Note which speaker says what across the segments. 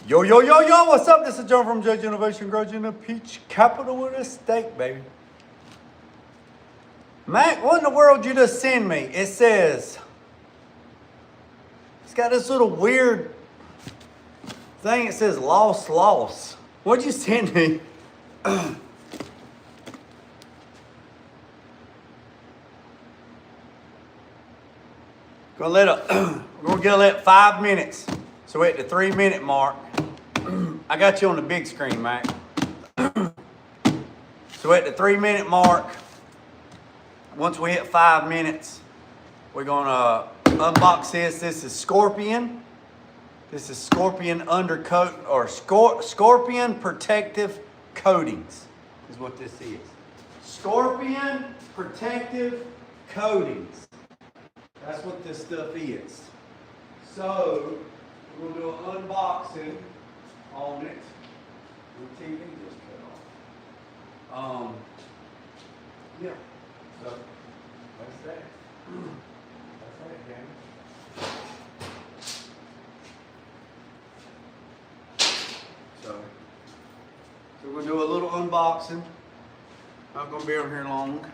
Speaker 1: Yo, yo, yo, yo, what's up? This is John from Judge Innovation, Grudge in the Peach Capital with a steak, baby. Mac, what in the world you just send me? It says, it's got this little weird thing. It says loss. What'd you send me? We're gonna get it 5 minutes. So we're at the 3 minute mark. I got you on the big screen, Mac. So at the 3 minute mark, once we hit 5 minutes, we're gonna unbox this. This is Scorpion. This is Scorpion Undercoat or Scorpion Protective Coatings is what this is. Scorpion Protective Coatings. That's what this stuff is. So we're gonna do an unboxing on it. The TV just cut off. Yeah. So that's that. That's that, gang. So we're gonna do a little unboxing. Not gonna be over here long.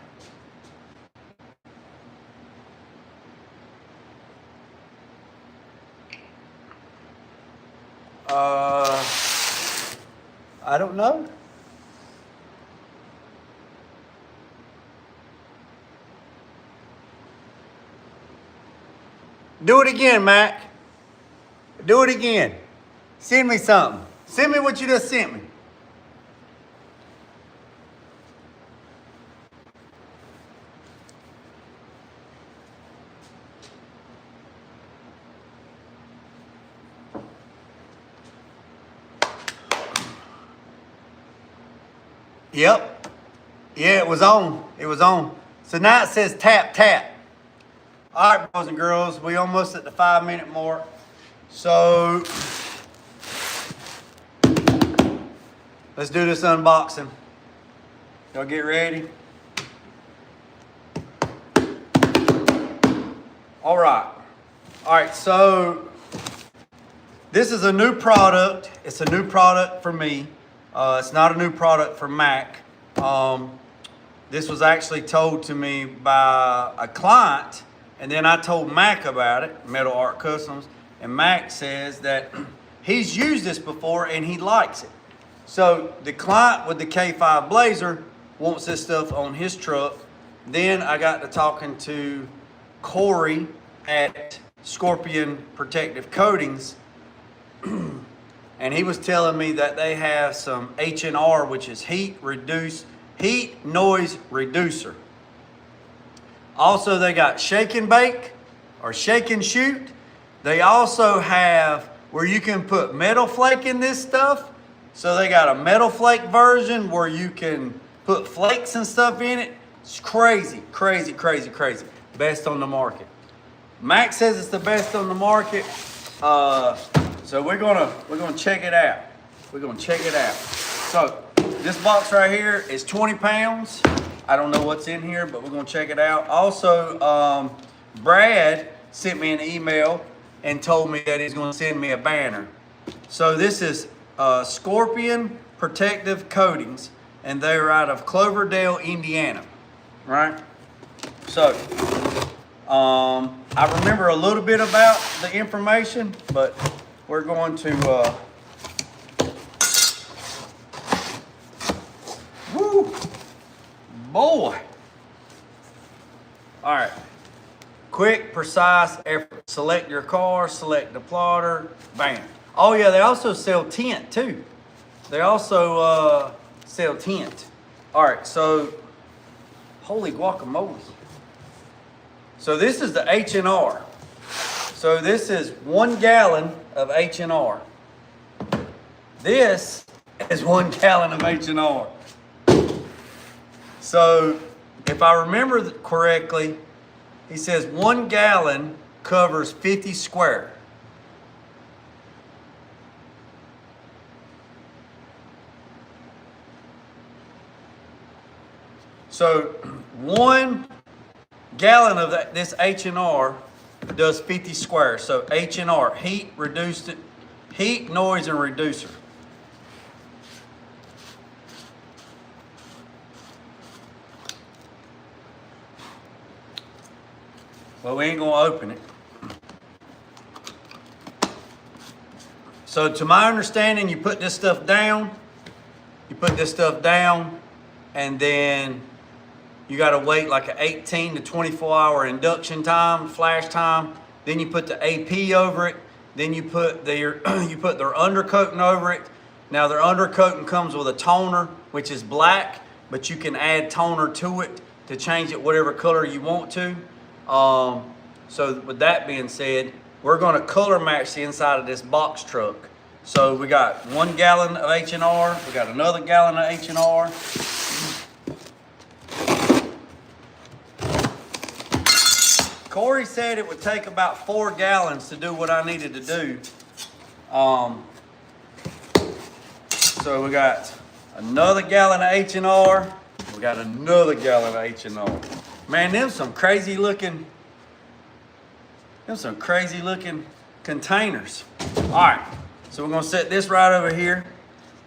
Speaker 1: I don't know. Do it again, Mac. Do it again. Send me something. Send me what you just sent me. Yep. Yeah, it was on. It was on. So now it says tap, tap. All right, boys and girls, we almost at the 5 minute mark. So let's do this unboxing. Y'all get ready? All right. All right, so this is a new product. It's a new product for me. It's not a new product for Mac. This was actually told to me by a client, and then I told Mac about it, Metal Art Customs, and Mac says that he's used this before and he likes it. So the client with the K5 Blazer wants this stuff on his truck. Then I got to talking to Corey at Scorpion Protective Coatings, and he was telling me that they have some HNR, which is heat noise reducer. Also, they got shake and bake or shake and shoot. They also have where you can put metal flake in this stuff. So they got a metal flake version where you can put flakes and stuff in it. It's crazy, crazy, crazy, crazy. Best on the market. Mac says it's the best on the market. So we're gonna check it out. We're gonna check it out. So this box right here is 20 pounds. I don't know what's in here, but we're gonna check it out. Also, Brad sent me an email and told me that he's gonna send me a banner. So this is Scorpion Protective Coatings, and they're out of Cloverdale, Indiana, right? So, I remember a little bit about the information, but we're going to, woo, boy. All right, Quick, precise effort. Select your car, select the plotter, bam. Oh yeah, they also sell tint too. They also sell tint. All right, so holy guacamole. So this is the HNR. So this is 1 gallon of HNR. This is 1 gallon of HNR. So if I remember correctly, he says 1 gallon covers 50 square. So 1 gallon of this HNR does 50 square. So HNR, heat, noise, and reducer. Well, we ain't gonna open it. So to my understanding, you put this stuff down, and then you gotta wait like an 18 to 24 hour induction time, flash time. Then you put the AP over it. Then you put their undercoating over it. Now their undercoating comes with a toner, which is black, but you can add toner to it to change it whatever color you want to. So with that being said, we're gonna color match the inside of this box truck. So we got 1 gallon of HNR, we got another gallon of HNR. Corey said it would take about 4 gallons to do what I needed to do. So we got another gallon of HNR, we got another gallon of HNR. Man, them some crazy looking containers. All right, so we're gonna set this right over here.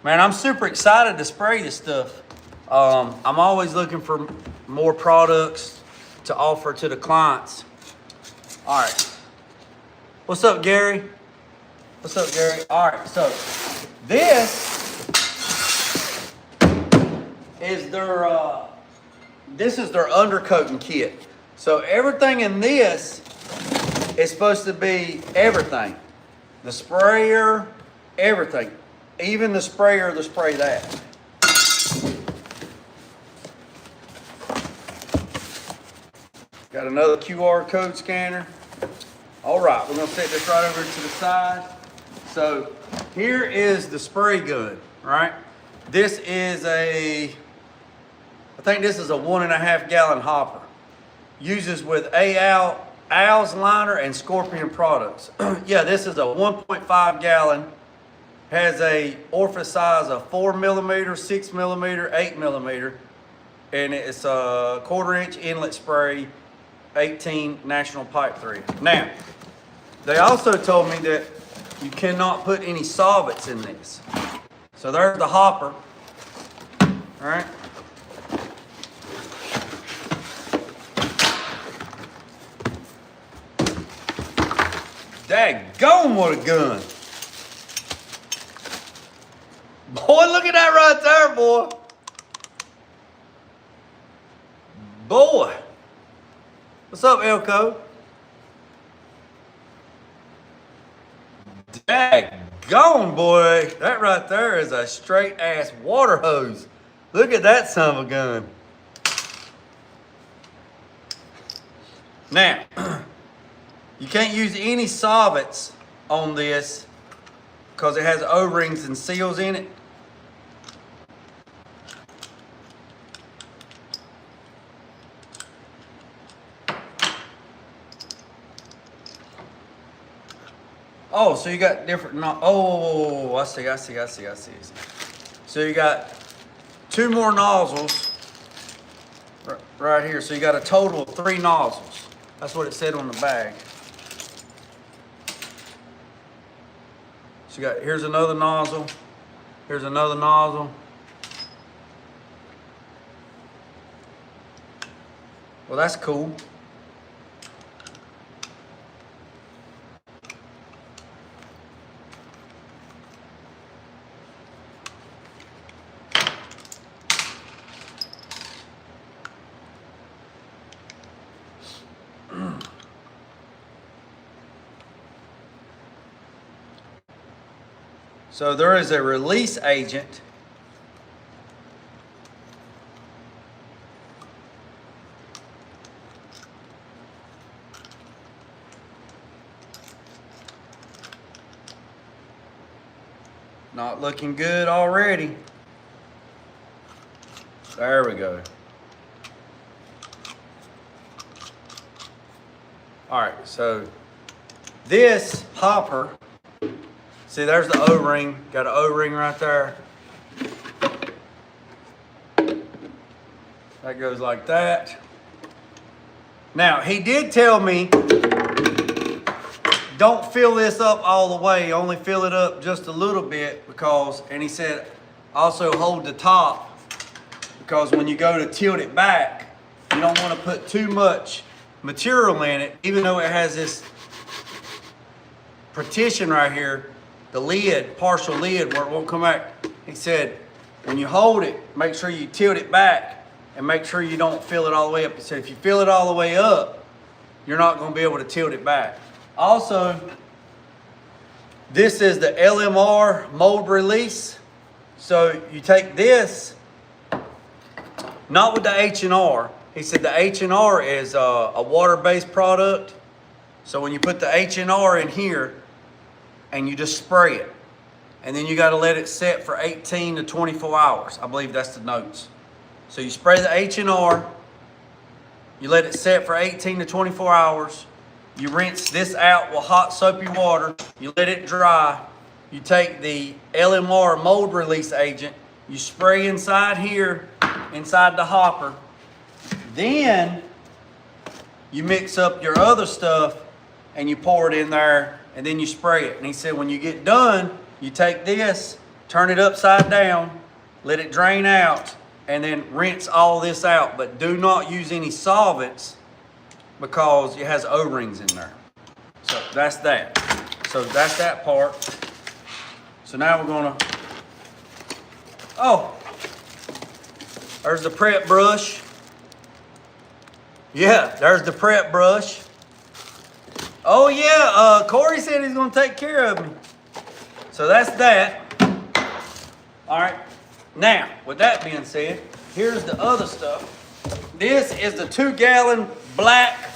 Speaker 1: Man, I'm super excited to spray this stuff. I'm always looking for more products to offer to the clients. All right, what's up, Gary? What's up, Gary? All right, so this is their undercoating kit. So everything in this is supposed to be everything. The sprayer, everything. Even the sprayer to spray that. Got another QR code scanner. All right, we're gonna set this right over to the side. So here is the spray gun, right? This is I think this is a 1.5 gallon hopper. Uses with Al's liner and Scorpion products. Yeah, this is a 1.5 gallon. Has a orifice size of 4 millimeter, 6 millimeter, 8 millimeter. And it's a 1/4 inch inlet spray, 18 national pipe thread. Now, they also told me that you cannot put any solvents in this. So there's the hopper, all right? Daggone, what a gun. Boy, look at that right there, boy. Boy. What's up, Elko? Daggone, boy. That right there is a straight ass water hose. Look at that son of a gun. Now, you can't use any solvents on this because it has O-rings and seals in it. Oh, so you got different, oh, I see. So you got 2 more nozzles right here. So you got a total of 3 nozzles. That's what it said on the bag. So you got, here's another nozzle. Here's another nozzle. Well, that's cool. So there is a release agent. Not looking good already. There we go. All right, so this hopper, see there's the O-ring, got an O-ring right there. That goes like that. Now, he did tell me, don't fill this up all the way, only fill it up just a little bit because, and he said, also hold the top because when you go to tilt it back, you don't want to put too much material in it, even though it has this partition right here, the lid, partial lid where it won't come back. He said, when you hold it, make sure you tilt it back and make sure you don't fill it all the way up. He said, if you fill it all the way up, you're not going to be able to tilt it back. Also, this is the LMR mold release. So you take this, not with the HNR. He said the HNR is a water-based product. So when you put the HNR in here and you just spray it, and then you got to let it set for 18 to 24 hours. I believe that's the notes. So you spray the HNR, you let it set for 18 to 24 hours. You rinse this out with hot soapy water. You let it dry. You take the LMR mold release agent. You spray inside here, inside the hopper. Then you mix up your other stuff and you pour it in there and then you spray it. And he said when you get done, you take this, turn it upside down, let it drain out, and then rinse all this out. But do not use any solvents because it has O-rings in there. So that's that. So that's that part. So now we're gonna, oh, there's the prep brush. Yeah, there's the prep brush. Oh yeah, Corey said he's gonna take care of me. So that's that. All right, now with that being said, here's the other stuff. This is the 2-gallon black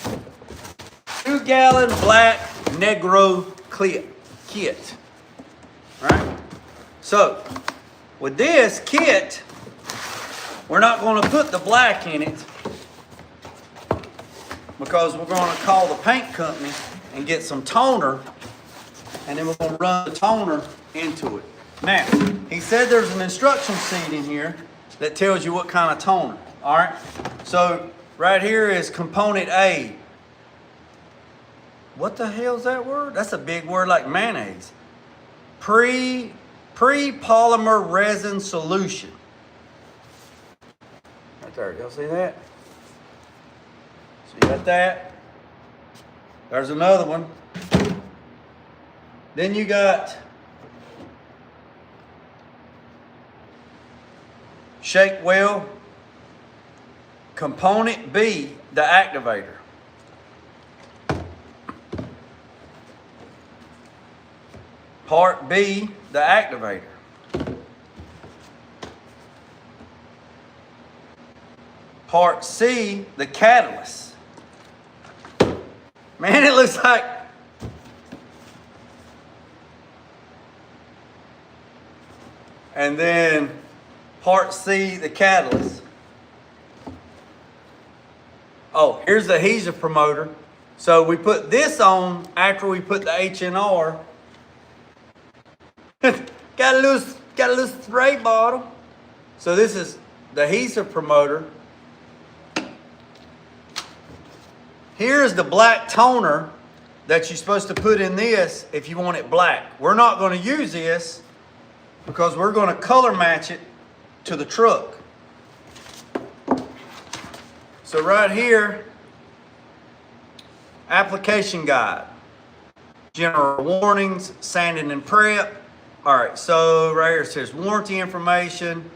Speaker 1: Negro kit. All right, so with this kit, we're not gonna put the black in it because we're going to call the paint company and get some toner, and then we're going to run the toner into it. Now, he said there's an instruction sheet in here that tells you what kind of toner. All right, so right here is component A. What the hell is that word? That's a big word like mayonnaise. Pre-polymer resin solution. Right there, y'all see that? You got that. There's another one. Then you got shake well. Component B, the activator. Part B, the activator. Part C, the catalyst. Man, it looks like, and then part C, the catalyst. Oh, here's the adhesive promoter. So we put this on after we put the HNR. got a little spray bottle. So this is the adhesive promoter. Here's the black toner that you're supposed to put in this if you want it black. We're not going to use this because we're going to color match it to the truck. So right here, application guide, general warnings, sanding and prep. All right, so right here it says warranty information.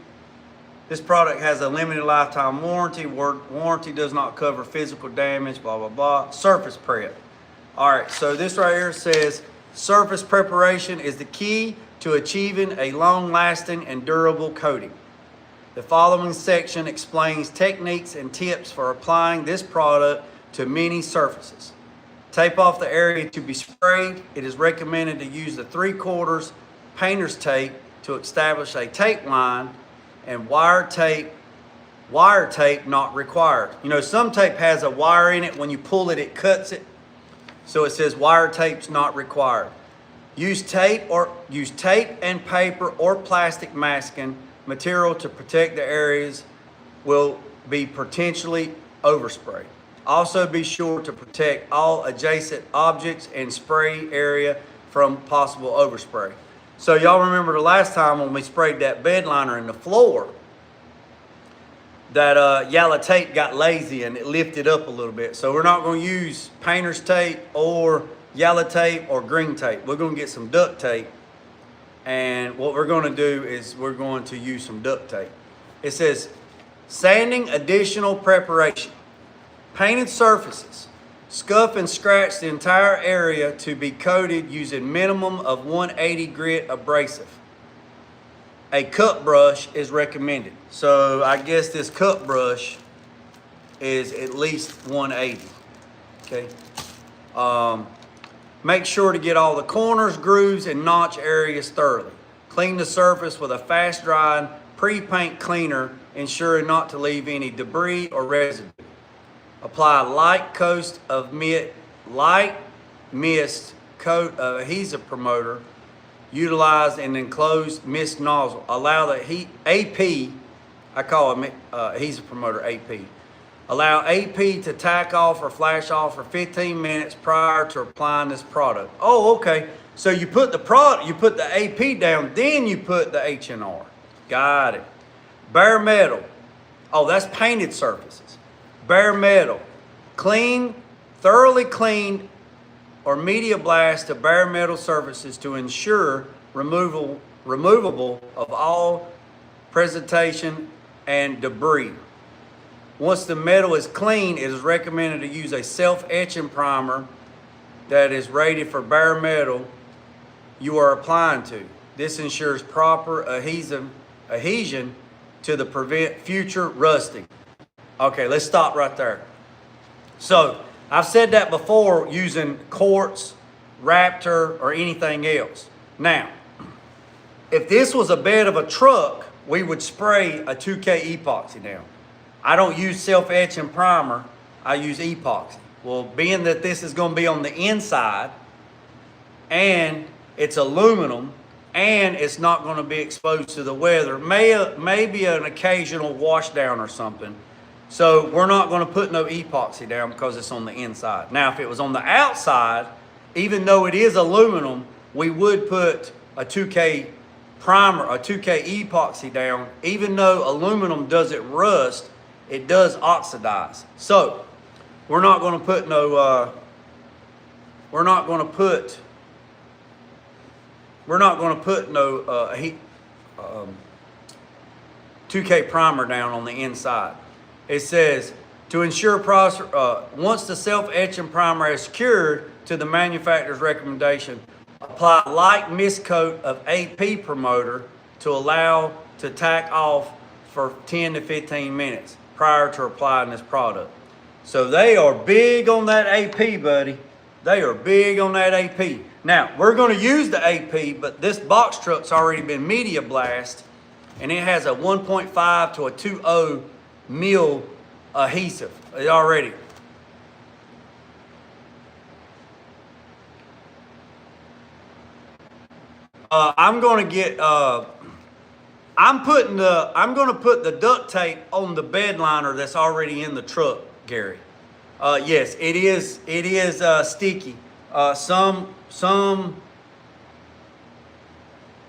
Speaker 1: This product has a limited lifetime warranty. Warranty does not cover physical damage, blah, blah, blah. Surface prep. All right, so this right here says surface preparation is the key to achieving a long-lasting and durable coating. The following section explains techniques and tips for applying this product to many surfaces. Tape off the area to be sprayed. It is recommended to use the 3/4 painter's tape to establish a tape line, and wire tape not required. You know, some tape has a wire in it. When you pull it, it cuts it. So it says wire tape's not required. Use tape and paper or plastic masking material to protect the areas will be potentially overspray. Also be sure to protect all adjacent objects and spray area from possible overspray. So y'all remember the last time when we sprayed that bed liner in the floor, that yellow tape got lazy and it lifted up a little bit. So we're not going to use painter's tape or yellow tape or green tape. We're going to get some duct tape, and what we're going to do is we're going to use some duct tape. It says sanding additional preparation. Painted surfaces. Scuff and scratch the entire area to be coated using minimum of 180 grit abrasive. A cut brush is recommended. So I guess this cut brush is at least 180. Okay. Make sure to get all the corners, grooves, and notch areas thoroughly. Clean the surface with a fast drying pre-paint cleaner, ensuring not to leave any debris or residue. Apply light mist coat of adhesive promoter. Utilize an enclosed mist nozzle. Allow the AP, I call it adhesive promoter AP. Allow AP to tack off or flash off for 15 minutes prior to applying this product. Oh, okay. So you put the AP down, then you put the HNR. Got it. Bare metal. Oh, that's painted surfaces. Bare metal. Thoroughly cleaned or media blast to bare metal surfaces to ensure removable of all presentation and debris. Once the metal is clean, it is recommended to use a self-etching primer that is rated for bare metal you are applying to. This ensures proper adhesion to prevent future rusting. Okay, let's stop right there. So I've said that before using quartz, Raptor, or anything else. Now, if this was a bed of a truck, we would spray a 2K epoxy down. I don't use self-etching primer, I use epoxy. Well, being that this is going to be on the inside, and it's aluminum, and it's not going to be exposed to the weather, maybe an occasional wash down or something. So we're not going to put no epoxy down because it's on the inside. Now, if it was on the outside, even though it is aluminum, we would put a 2K primer, a 2K epoxy down. Even though aluminum doesn't rust, it does oxidize. So we're not going to put no 2K primer down on the inside. It says, to ensure once the self-etching primer is cured to the manufacturer's recommendation, apply a light mist coat of AP promoter to allow to tack off for 10 to 15 minutes prior to applying this product. So they are big on that AP, buddy. They are big on that AP. Now, we're going to use the AP, but this box truck's already been media blast, and it has a 1.5 to a 2.0 mil adhesive already. I'm going to put the duct tape on the bed liner that's already in the truck, Gary. Yes, it is sticky. Some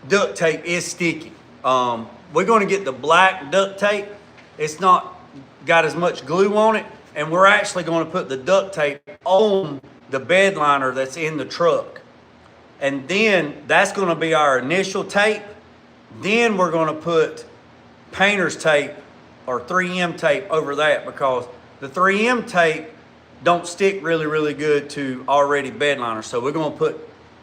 Speaker 1: duct tape is sticky. We're going to get the black duct tape. It's not got as much glue on it, and we're actually going to put the duct tape on the bed liner that's in the truck. And then that's going to be our initial tape. Then we're going to put painter's tape or 3M tape over that, because the 3M tape don't stick really good to already bed liners. So we're going to put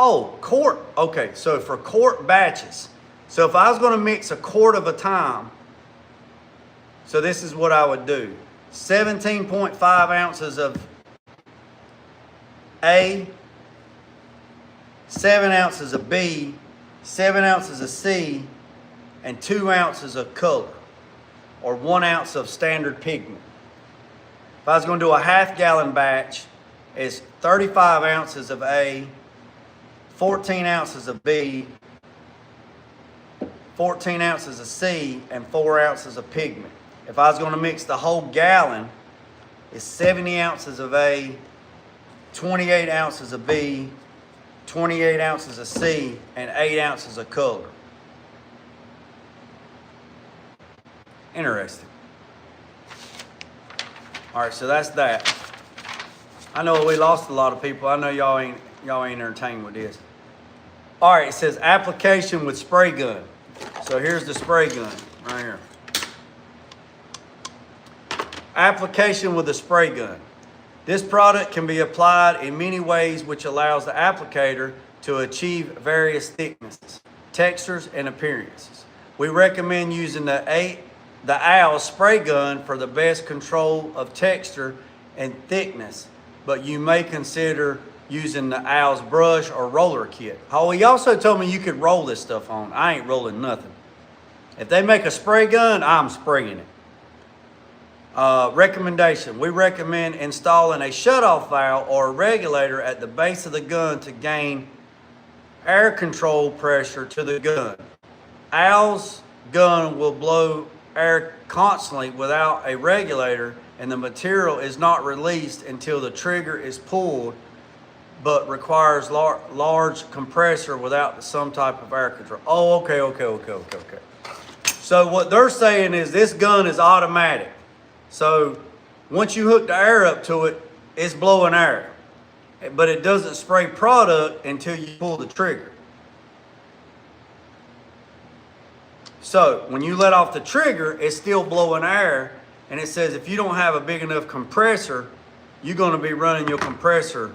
Speaker 1: Oh, quart. Okay, so for quart batches. So if I was going to mix a quart of a time, so this is what I would do. 17.5 ounces of A, 7 ounces of B, 7 ounces of C, and 2 ounces of color, or 1 ounce of standard pigment. If I was going to do a half-gallon batch, it's 35 ounces of A, 14 ounces of B, 14 ounces of C, and 4 ounces of pigment. If I was going to mix the whole gallon, it's 70 ounces of A, 28 ounces of B, 28 ounces of C, and 8 ounces of color. Interesting. All right, so that's that. I know we lost a lot of people. I know y'all ain't entertained with this. All right, it says application with spray gun. So here's the spray gun right here. Application with a spray gun. This product can be applied in many ways, which allows the applicator to achieve various thicknesses, textures, and appearances. We recommend using the OWL spray gun for the best control of texture and thickness, but you may consider using the OWL's brush or roller kit. Oh, he also told me you could roll this stuff on. I ain't rolling nothing. If they make a spray gun, I'm spraying it. Recommendation. We recommend installing a shutoff valve or a regulator at the base of the gun to gain air control pressure to the gun. OWL's gun will blow air constantly without a regulator, and the material is not released until the trigger is pulled, but requires large compressor without some type of air control. Oh, okay. So what they're saying is this gun is automatic. So once you hook the air up to it, it's blowing air. But it doesn't spray product until you pull the trigger. So when you let off the trigger, it's still blowing air. And it says if you don't have a big enough compressor, you're going to be running your compressor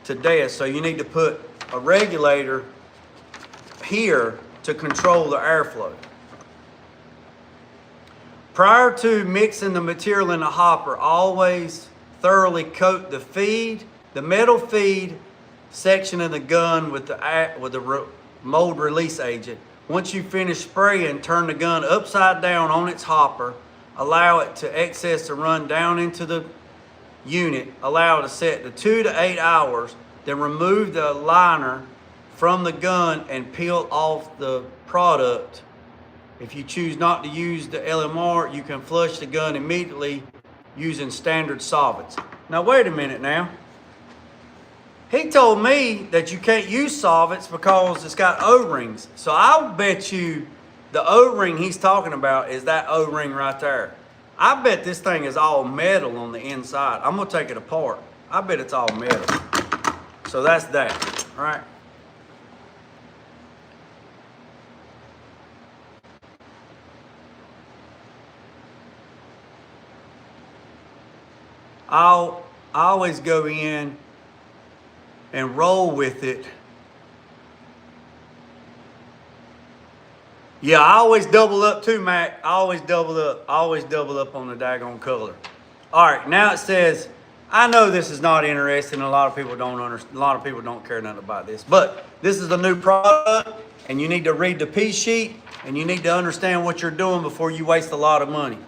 Speaker 1: to death. So you need to put a regulator here to control the airflow. Prior to mixing the material in the hopper, always thoroughly coat the metal feed section of the gun with the mold release agent. Once you finish spraying, turn the gun upside down on its hopper, allow it to excess to run down into the unit, allow it to set to 2 to 8 hours, then remove the liner from the gun and peel off the product. If you choose not to use the LMR, you can flush the gun immediately using standard solvents. Now wait a minute now. He told me that you can't use solvents because it's got O-rings. So I'll bet you the O-ring he's talking about is that O-ring right there. I bet this thing is all metal on the inside. I'm gonna take it apart. I bet it's all metal. So that's that, all right? I always go in and roll with it. Yeah, I always double up too, Mac. I always double up on the daggone color. All right, now it says, I know this is not interesting. A lot of people don't care nothing about this, but this is a new product, and you need to read the piece sheet, and you need to understand what you're doing before you waste a lot of money.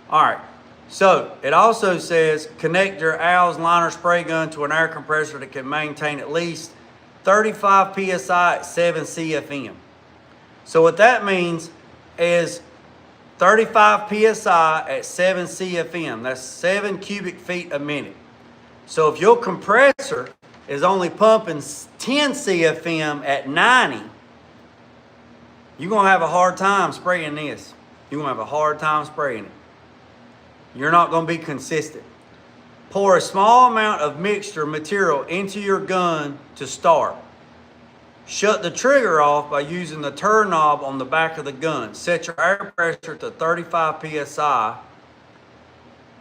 Speaker 1: All right. So it also says connect your OWL's liner spray gun to an air compressor that can maintain at least 35 psi at 7 CFM. So what that means is 35 psi at 7 CFM. That's 7 cubic feet a minute. So if your compressor is only pumping 10 CFM at 90, you're going to have a hard time spraying this. You're going to have a hard time spraying it. You're not going to be consistent. Pour a small amount of mixture material into your gun to start. Shut the trigger off by using the turn knob on the back of the gun. Set your air pressure to 35 psi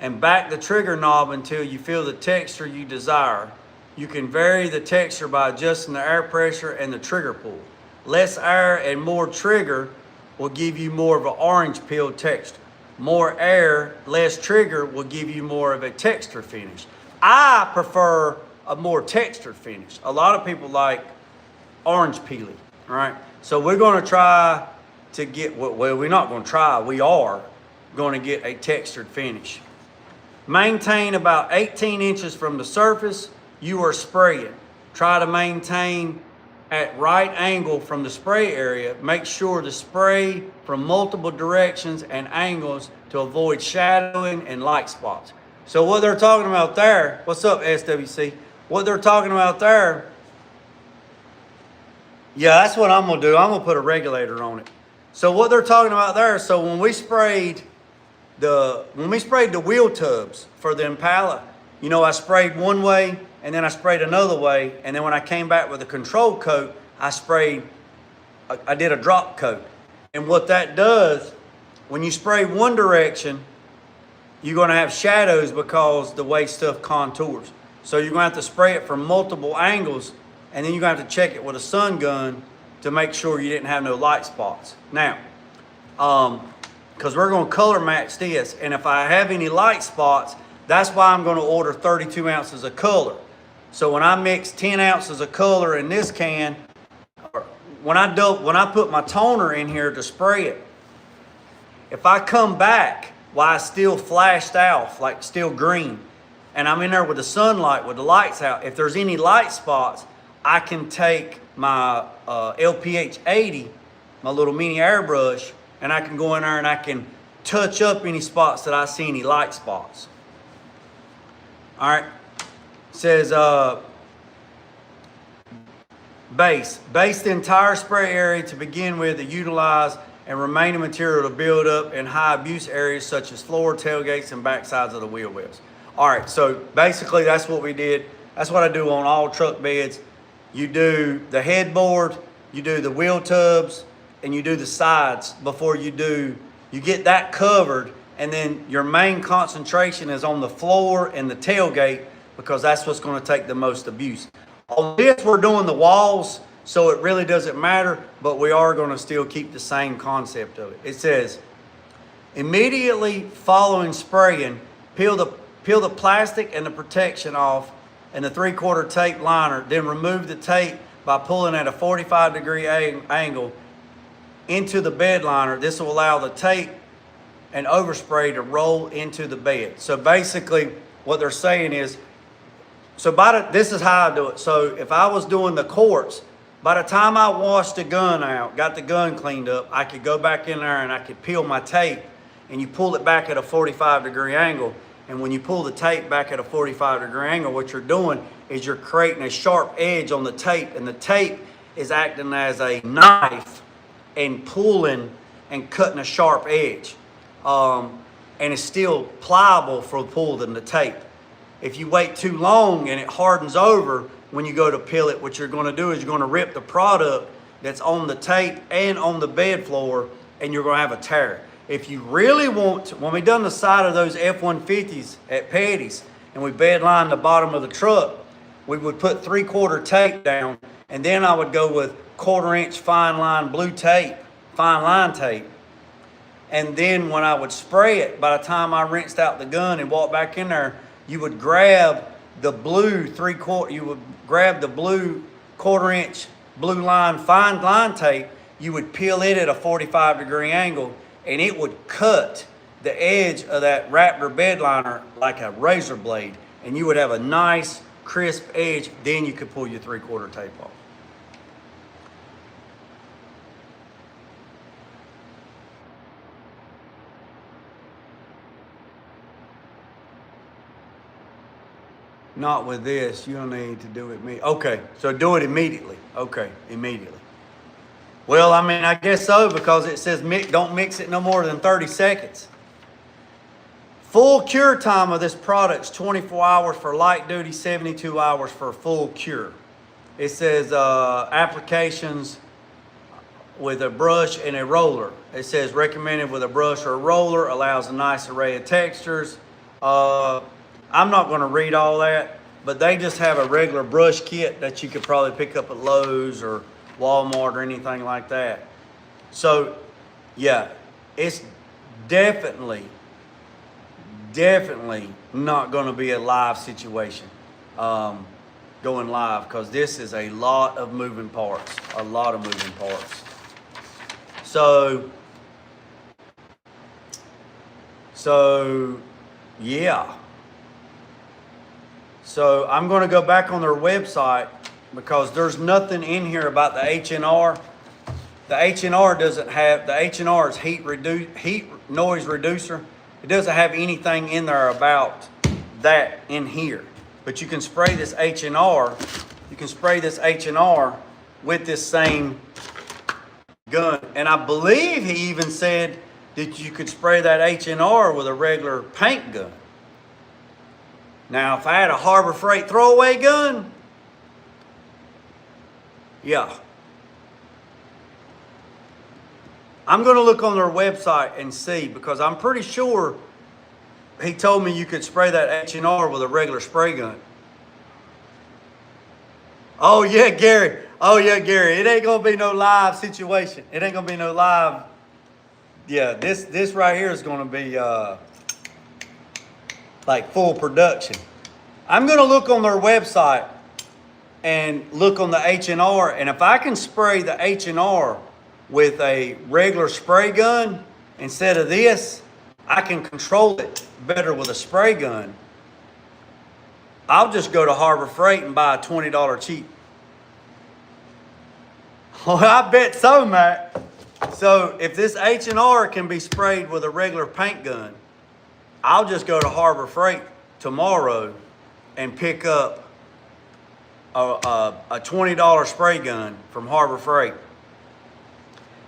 Speaker 1: and back the trigger knob until you feel the texture you desire. You can vary the texture by adjusting the air pressure and the trigger pull. Less air and more trigger will give you more of an orange peel texture. More air, less trigger will give you more of a texture finish. I prefer a more textured finish. A lot of people like orange peely, right? So we're gonna try to get, well, we're not gonna try, we are gonna get a textured finish. Maintain about 18 inches from the surface you are spraying. Try to maintain at right angle from the spray area. Make sure to spray from multiple directions and angles to avoid shadowing and light spots. So what they're talking about there, what's up SWC? What they're talking about there, yeah, that's what I'm gonna do. I'm gonna put a regulator on it. So what they're talking about there, so when we sprayed the wheel tubs for the Impala, you know, I sprayed one way and then I sprayed another way, and then when I came back with a control coat, I did a drop coat. And what that does, when you spray one direction, you're gonna have shadows because the way stuff contours. So you're gonna have to spray it from multiple angles, and then you're gonna have to check it with a sun gun to make sure you didn't have no light spots. Now, because we're gonna color match this, and if I have any light spots, that's why I'm gonna order 32 ounces of color. So when I mix 10 ounces of color in this can, when I put my toner in here to spray it, if I come back while it's still flashed out, like still green, and I'm in there with the sunlight, with the lights out, if there's any light spots, I can take my LPH 80, my little mini airbrush, and I can go in there and I can touch up any spots that I see any light spots. All right, it says base the entire spray area to begin with to utilize and remaining material to build up in high abuse areas such as floor, tailgates, and back sides of the wheel wells. All right, so basically that's what we did. That's what I do on all truck beds. You do the headboard, you do the wheel tubs, and you do the sides before you get that covered, and then your main concentration is on the floor and the tailgate because that's what's gonna take the most abuse. On this, we're doing the walls, so it really doesn't matter, but we are gonna still keep the same concept of it. It says, immediately following spraying, peel the plastic and the protection off and the 3/4 tape liner, then remove the tape by pulling at a 45-degree angle into the bed liner. This will allow the tape and overspray to roll into the bed. So basically what they're saying is, this is how I do it. So if I was doing the quartz, by the time I washed the gun out, got the gun cleaned up, I could go back in there and I could peel my tape, and you pull it back at a 45-degree angle. And when you pull the tape back at a 45-degree angle, what you're doing is you're creating a sharp edge on the tape, and the tape is acting as a knife and pulling and cutting a sharp edge. And it's still pliable for the pull than the tape. If you wait too long and it hardens over, when you go to peel it, what you're gonna do is you're gonna rip the product that's on the tape and on the bed floor, and you're gonna have a tear. If you really want to, when we done the side of those F-150s at Petty's and we bed lined the bottom of the truck, we would put 3/4 tape down, and then I would go with 1/4-inch fine line blue tape, fine line tape. And then when I would spray it, by the time I rinsed out the gun and walked back in there, you would grab the blue 3/4, you would grab the blue 1/4-inch blue line fine line tape, you would peel it at a 45-degree angle, and it would cut the edge of that Raptor bed liner like a razor blade, and you would have a nice crisp edge. Then you could pull your 3/4 tape off. Not with this, you'll need to do it okay, so do it immediately. Okay, immediately. Well, I mean, I guess so, because it says don't mix it no more than 30 seconds. Full cure time of this product is 24 hours for light duty, 72 hours for full cure. It says applications with a brush and a roller. It says recommended with a brush or a roller, allows a nice array of textures. I'm not going to read all that. but they just have a regular brush kit that you could probably pick up at Lowe's or Walmart or anything like that. So yeah, it's definitely not going to be a live situation going live, because this is a lot of moving parts, So yeah. So I'm going to go back on their website, because there's nothing in here about the HNR. The HNR doesn't have, the HNR is heat noise reducer. It doesn't have anything in there about that in here. But you can spray this HNR, with this same gun. And I believe he even said that you could spray that HNR with a regular paint gun. Now, if I had a Harbor Freight throwaway gun, yeah. I'm going to look on their website and see, because I'm pretty sure he told me you could spray that HNR with a regular spray gun. Oh yeah, Gary. It ain't going to be no live situation. It ain't going to be no live. Yeah, this right here is going to be like full production. I'm going to look on their website and look on the HNR, and if I can spray the HNR with a regular spray gun instead of this, I can control it better with a spray gun. I'll just go to Harbor Freight and buy a $20 cheap. Well, I bet so, Matt. So if this HNR can be sprayed with a regular paint gun, I'll just go to Harbor Freight tomorrow and pick up a $20 spray gun from Harbor Freight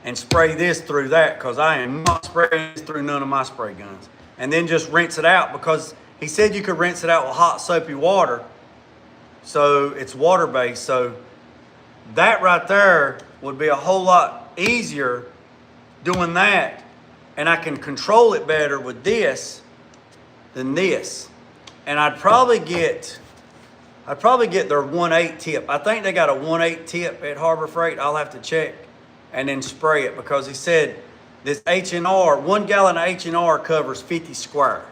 Speaker 1: and spray this through that, because I am not spraying this through none of my spray guns. And then just rinse it out, because he said you could rinse it out with hot soapy water. So it's water-based. So that right there would be a whole lot easier doing that. And I can control it better with this than this. And I'd probably get their 1/8 tip. I think they got a 1/8 tip at Harbor Freight. I'll have to check and then spray it, because he said this HNR, 1 gallon of HNR covers 50 square.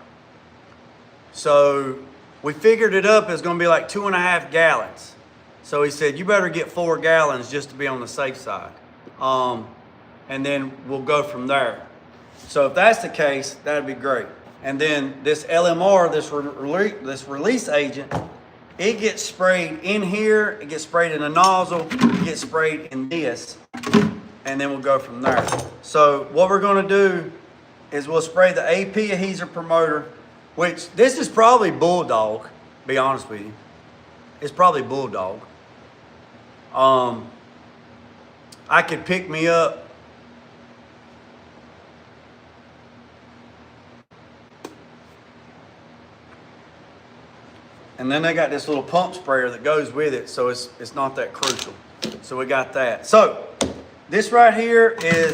Speaker 1: So we figured it up as going to be like 2.5 gallons. So he said, you better get 4 gallons just to be on the safe side. And then we'll go from there. So if that's the case, that'd be great. And then this LMR, this release agent, it gets sprayed in here, it gets sprayed in the nozzle, it gets sprayed in this, and then we'll go from there. So what we're going to do is we'll spray the AP adhesive promoter, which this is probably Bulldog, be honest with you. It's probably Bulldog. I could pick me up and then they got this little pump sprayer that goes with it, so it's not that crucial. So we got that. So this right here is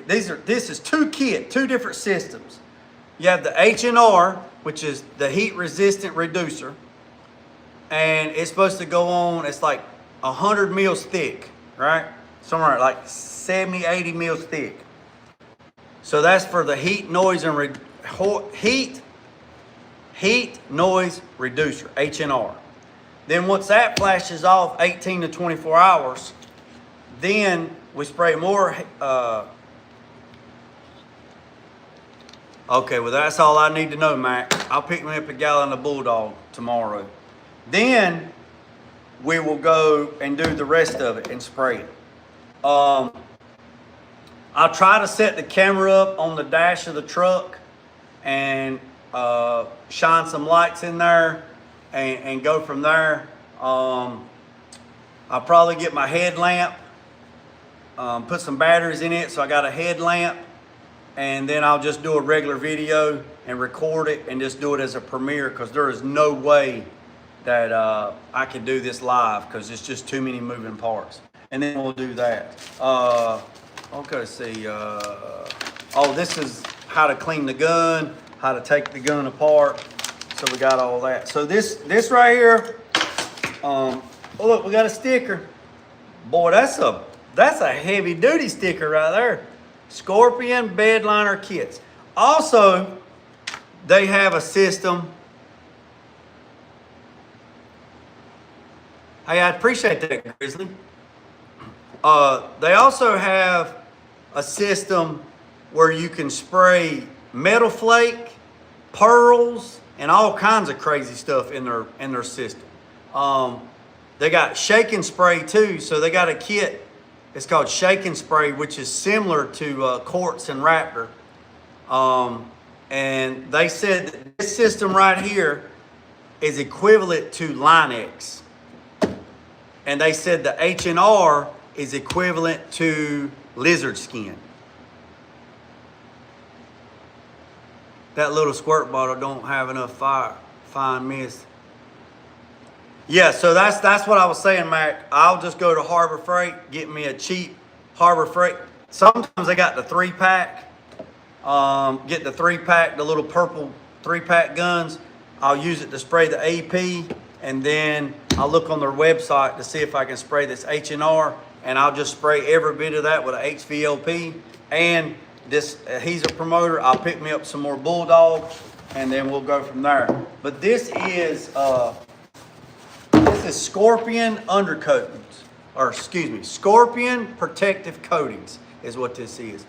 Speaker 1: this is two different systems. You have the HNR, which is the heat resistant reducer, and it's supposed to go on, it's like 100 mils thick, right? Somewhere like 70, 80 mils thick. So that's for the heat noise reducer, HNR. Then once that flashes off 18 to 24 hours, then we spray more. Okay, well that's all I need to know, Mac. I'll pick me up a gallon of Bulldog tomorrow. Then we will go and do the rest of it and spray it. I'll try to set the camera up on the dash of the truck and shine some lights in there and go from there. I'll probably get my headlamp, put some batteries in it, so I got a headlamp, and then I'll just do a regular video and record it and just do it as a premiere, because there is no way that I can do this live, because it's just too many moving parts. And then we'll do that. Okay, see. Oh, this is how to clean the gun, how to take the gun apart. So we got all that. So this right here, oh look, we got a sticker. Boy, that's a heavy duty sticker right there. Scorpion bed liner kits. Also, they have a system. Hey, I appreciate that, Grizzly. They also have a system where you can spray metal flake, pearls, and all kinds of crazy stuff in their system. They got shake and spray too, so they got a kit. It's called Shake and Spray, which is similar to Quartz and Raptor. And they said that this system right here is equivalent to Line-X. And they said the HNR is equivalent to lizard skin. That little squirt bottle don't have enough fine mist. Yeah, so that's what I was saying, Mac. I'll just go to Harbor Freight, get me a cheap Harbor Freight. Sometimes they got the 3-pack. Get the 3-pack, the little purple 3-pack guns. I'll use it to spray the AP, and then I'll look on their website to see if I can spray this HNR, and I'll just spray every bit of that with a HVLP. And this adhesive promoter, I'll pick me up some more Bulldog, and then we'll go from there. But this is Scorpion Undercoatings, or excuse me, Scorpion Protective Coatings is what this is.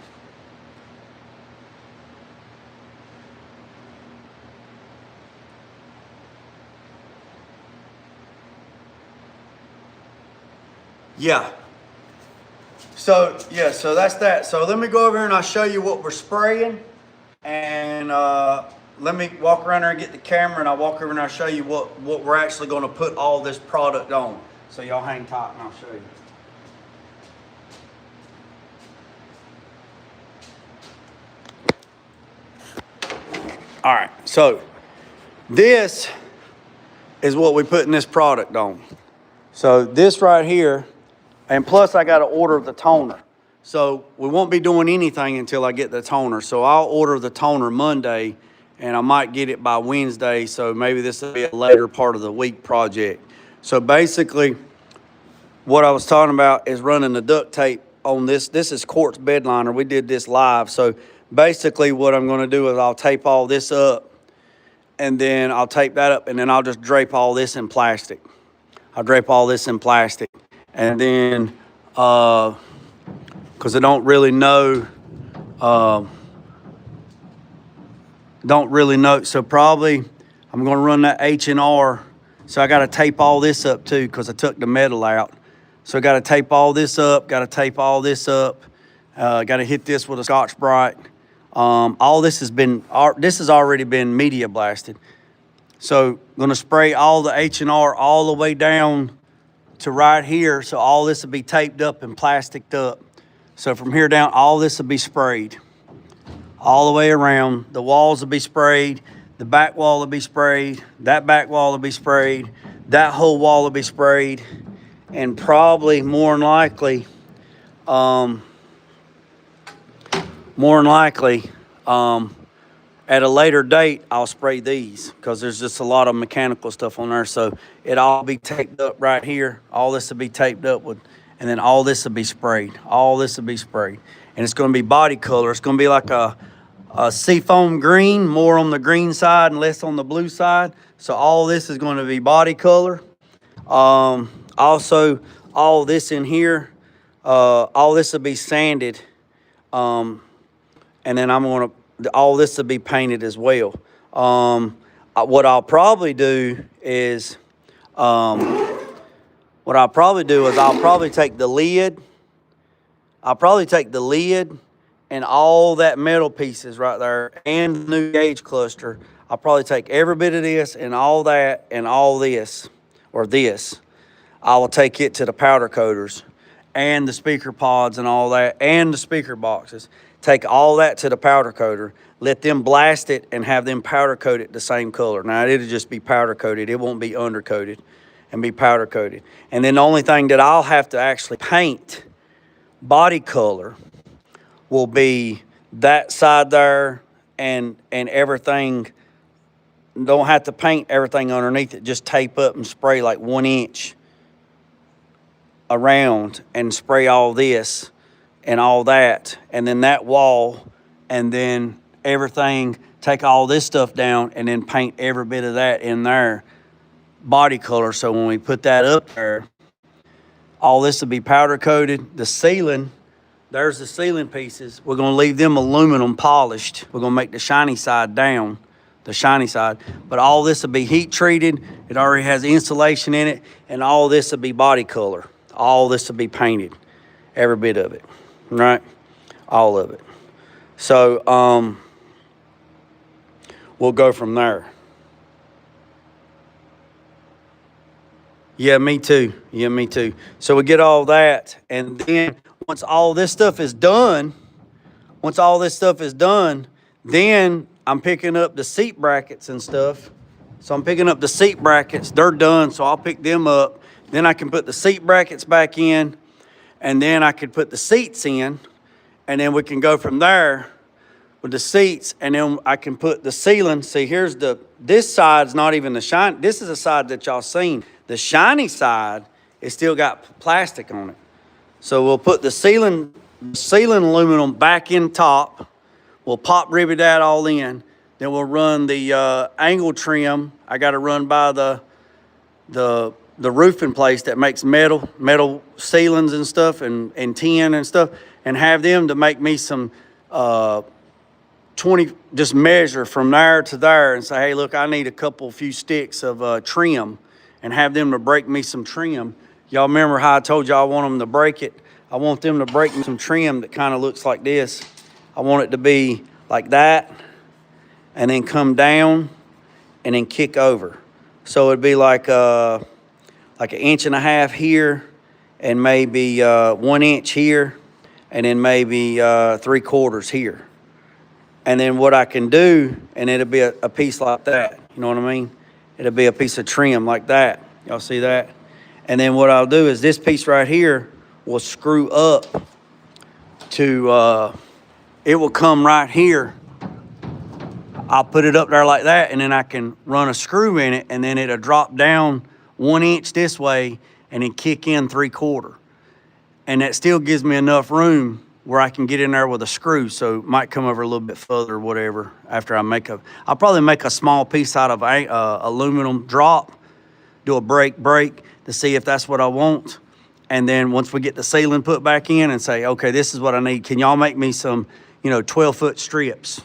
Speaker 1: Yeah. So that's that. So let me go over here and I'll show you what we're spraying. And let me walk around there and get the camera, and I'll walk over and I'll show you what we're actually going to put all this product on. So y'all hang tight and I'll show you. All right, so this is what we put in this product on. So this right here, and plus I got to order the toner. So we won't be doing anything until I get the toner. So I'll order the toner Monday, and I might get it by Wednesday. So maybe this will be a later part of the week project. So basically, what I was talking about is running the duct tape on this. This is Quartz bed liner. We did this live. So basically what I'm going to do is I'll tape all this up, and then I'll tape that up, and then I'll just drape all this in plastic. I'll drape all this in plastic. And then, because I don't really know, so probably I'm going to run that HNR. So I got to tape all this up too, because I took the metal out. So I got to tape all this up, got to hit this with a Scotch-Brite. All this has already been media blasted. So I'm going to spray all the HNR all the way down to right here. So all this will be taped up and plasticed up. So from here down, all this will be sprayed all the way around. The walls will be sprayed. The back wall will be sprayed. That back wall will be sprayed. That whole wall will be sprayed. And probably more than likely, at a later date, I'll spray these, because there's just a lot of mechanical stuff on there. So it all be taped up right here. All this will be taped up with, and then all this will be sprayed. All this will be sprayed. And it's going to be body color. It's going to be like a seafoam green, more on the green side and less on the blue side. So all this is going to be body color. Also, all this in here, all this will be sanded. And then all this will be painted as well. What I'll probably do is I'll probably take the lid. I'll probably take the lid and all that metal pieces right there and the new gauge cluster. I'll probably take every bit of this and all that and all this, or this. I will take it to the powder coaters and the speaker pods and all that, and the speaker boxes. Take all that to the powder coater, let them blast it, and have them powder coat it the same color. Now, it'll just be powder coated. It won't be undercoated, and be powder coated. And then the only thing that I'll have to actually paint body color will be that side there and everything don't have to paint everything underneath it. Just tape up and spray like 1 inch around and spray all this and all that. And then that wall, and then everything, take all this stuff down and then paint every bit of that in there, body color. So when we put that up there, all this will be powder coated. The ceiling, there's the ceiling pieces. We're gonna leave them aluminum polished. We're gonna make the shiny side down, the shiny side. But all this will be heat treated. It already has insulation in it, and all this will be body color. All this will be painted, every bit of it, right? All of it. So we'll go from there. Yeah, me too. Yeah, me too. So we get all that, and then once all this stuff is done, then I'm picking up the seat brackets and stuff. So I'm picking up the seat brackets. They're done, so I'll pick them up. Then I can put the seat brackets back in, and then I could put the seats in, and then we can go from there with the seats, and then I can put the ceiling. See, here's this side's not even the shine. This is the side that y'all seen. The shiny side, it's still got plastic on it. So we'll put the ceiling aluminum back in top. We'll pop rivet that all in. Then we'll run the angle trim. I got to run by the roofing place that makes metal ceilings and stuff, and tin and stuff, and have them to make me some 20, just measure from there to there and say, hey, look, I need a few sticks of trim, and have them to break me some trim. Y'all remember how I told y'all I want them to break it? I want them to break me some trim that kind of looks like this. I want it to be like that, and then come down and then kick over. So it'd be like an 1.5 inches here, and maybe 1 inch here, and then maybe 3/4 here. And then what I can do, and it'll be a piece like that, you know what I mean? It'll be a piece of trim like that. Y'all see that? And then what I'll do is this piece right here will screw up to, it will come right here. I'll put it up there like that, and then I can run a screw in it, and then it'll drop down 1 inch this way and then kick in 3/4. And that still gives me enough room where I can get in there with a screw. So it might come over a little bit further or whatever after I'll probably make a small piece out of aluminum drop, do a break to see if that's what I want. And then once we get the ceiling put back in and say, okay, this is what I need. Can y'all make me some, 12-foot strips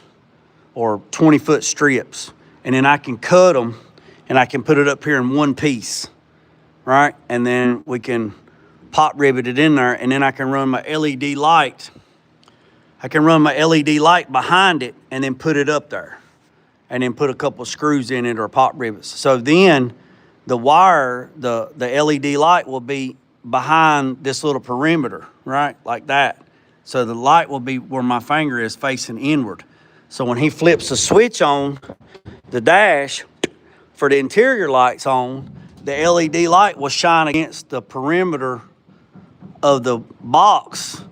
Speaker 1: or 20-foot strips? And then I can cut them and I can put it up here in one piece, right? And then we can pop rivet it in there, and then I can run my LED light. I can run my LED light behind it and then put it up there, and then put a couple screws in it or pop rivets. So then the wire, the LED light will be behind this little perimeter, right? Like that. So the light will be where my finger is facing inward. So when he flips the switch on the dash for the interior lights on, the LED light will shine against the perimeter of the box,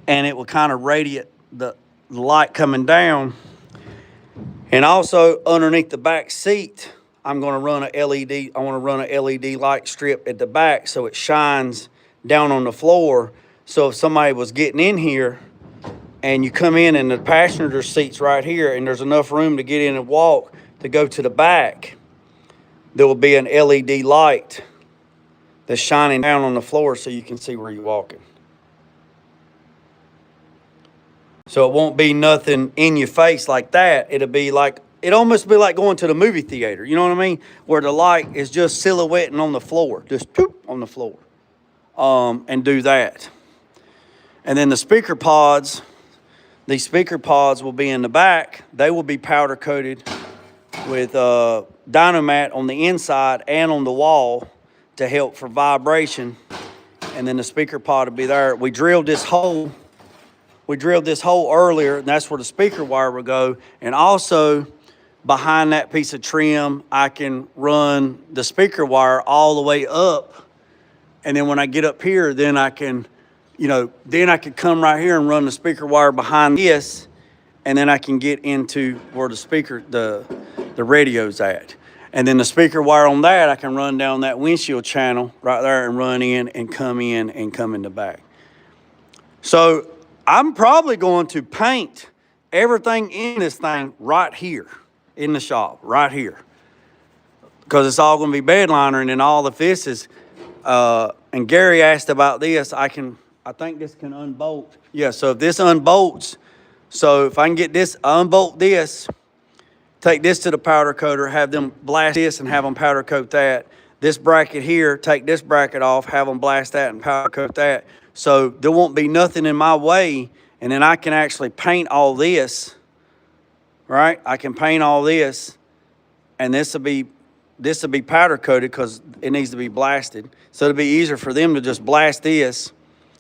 Speaker 1: and it will kind of radiate the light coming down. And also underneath the back seat, I'm going to run a LED. I want to run a LED light strip at the back so it shines down on the floor. So if somebody was getting in here and you come in and the passenger seat's right here and there's enough room to get in and walk to go to the back, there will be an LED light that's shining down on the floor so you can see where you're walking. So it won't be nothing in your face like that. It'll almost be like going to the movie theater, you know what I mean? Where the light is just silhouetting on the floor, just poop on the floor, and do that. And then the speaker pods, these speaker pods will be in the back. They will be powder coated with Dynamat on the inside and on the wall to help for vibration. And then the speaker pod will be there. We drilled this hole earlier, and that's where the speaker wire will go. And also behind that piece of trim, I can run the speaker wire all the way up. And then when I get up here, then I can come right here and run the speaker wire behind this, and then I can get into where the radio's at. And then the speaker wire on that, I can run down that windshield channel right there and run in and come in the back. So I'm probably going to paint everything in this thing right here in the shop, right here. Because it's all going to be bed liner, and then all the fisses. And Gary asked about this. I think this can unbolt. Yeah, so if this unbolts, so if I can get this, unbolt this, take this to the powder coater, have them blast this and have them powder coat that. This bracket here, take this bracket off, have them blast that and powder coat that. So there won't be nothing in my way, and then I can actually paint all this, right? I can paint all this, and this will be powder coated because it needs to be blasted. So it'll be easier for them to just blast this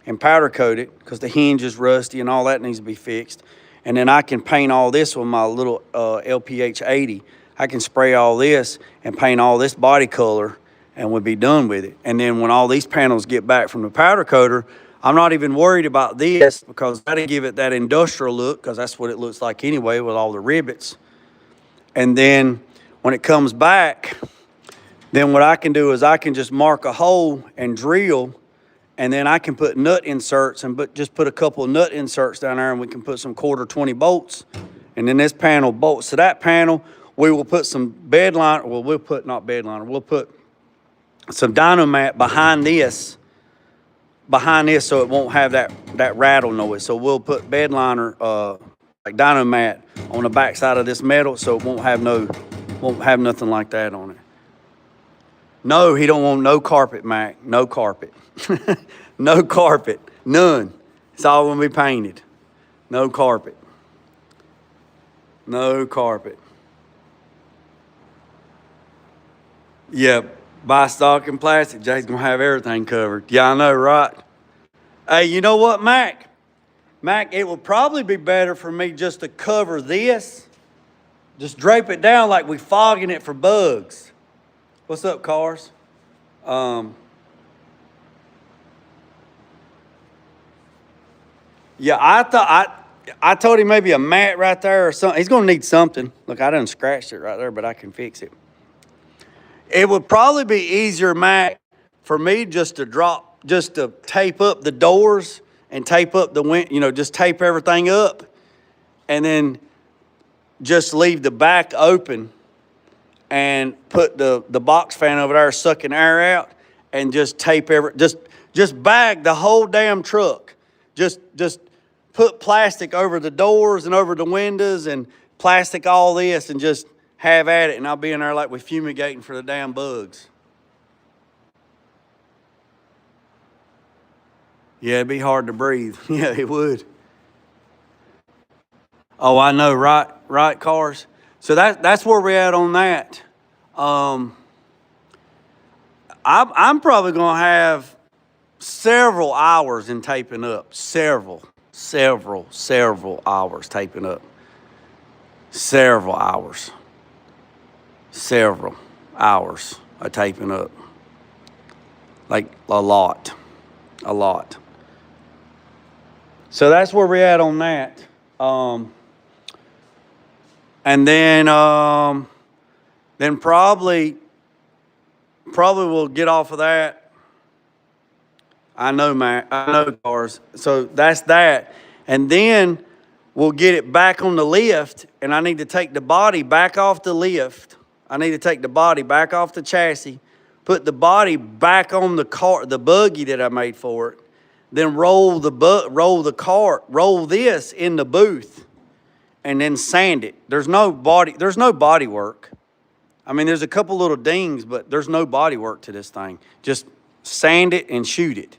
Speaker 1: and powder coat it because the hinge is rusty and all that needs to be fixed. And then I can paint all this with my little LPH 80. I can spray all this and paint all this body color and we'll be done with it. And then when all these panels get back from the powder coater, I'm not even worried about this because that'll give it that industrial look because that's what it looks like anyway with all the rivets. And then when it comes back, then what I can do is I can just mark a hole and drill, and then I can put nut inserts and just put a couple of nut inserts down there, and we can put some 1/4 bolts. And then this panel bolts to that panel. We will put some bed liner, well, we'll put, not bed liner, we'll put some Dynamat behind this so it won't have that rattle noise. So we'll put bed liner, like Dynamat on the back side of this metal so it won't have nothing like that on it. No, he don't want no carpet, Mac. No carpet. No carpet. None. It's all gonna be painted. No carpet. No carpet. Yeah, buy stock and plastic. Jay's gonna have everything covered. Yeah, I know, right? Hey, you know what, Mac? Mac, it would probably be better for me just to cover this. Just drape it down like we fogging it for bugs. What's up, cars? Yeah, I told him maybe a mat right there or something. He's gonna need something. Look, I done scratched it right there, but I can fix it. It would probably be easier, Mac, for me just to tape up the doors and tape up the just tape everything up, and then just leave the back open and put the box fan over there sucking air out, and just tape just bag the whole damn truck. Just put plastic over the doors and over the windows and plastic all this and just have at it, and I'll be in there like we're fumigating for the damn bugs. Yeah, it'd be hard to breathe. Yeah, it would. Oh, I know, right, cars? So that's where we're at on that. I'm probably gonna have several hours in taping up. Several hours taping up. Several hours of taping up. Like a lot. So that's where we're at on that. And then probably we'll get off of that. I know, man. I know, cars. So that's that. And then we'll get it back on the lift, and I need to take the body back off the lift. I need to take the body back off the chassis, put the body back on the car, the buggy that I made for it, then roll this in the booth, and then sand it. There's no body work. I mean, there's a couple little dings, but there's no body work to this thing. Just sand it and shoot it.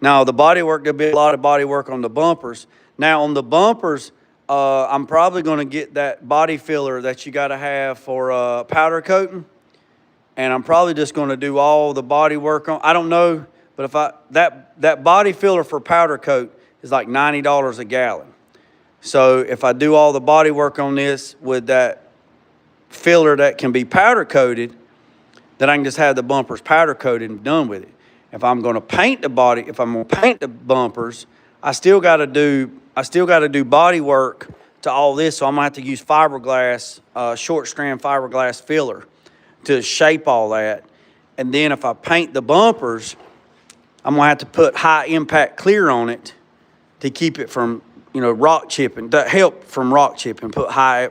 Speaker 1: Now, the body work, there'll be a lot of body work on the bumpers. Now, on the bumpers, I'm probably going to get that body filler that you got to have for powder coating. And I'm probably just going to do all the body work on. I don't know, but if that body filler for powder coat is like $90 a gallon. So if I do all the body work on this with that filler that can be powder coated, then I can just have the bumpers powder coated and done with it. If I'm going to paint the body, if I'm going to paint the bumpers, I still got to do body work to all this, so I'm gonna have to use fiberglass, short strand fiberglass filler to shape all that. And then if I paint the bumpers, I'm gonna have to put high impact clear on it to keep it from, rock chipping, to help from rock chipping. Put high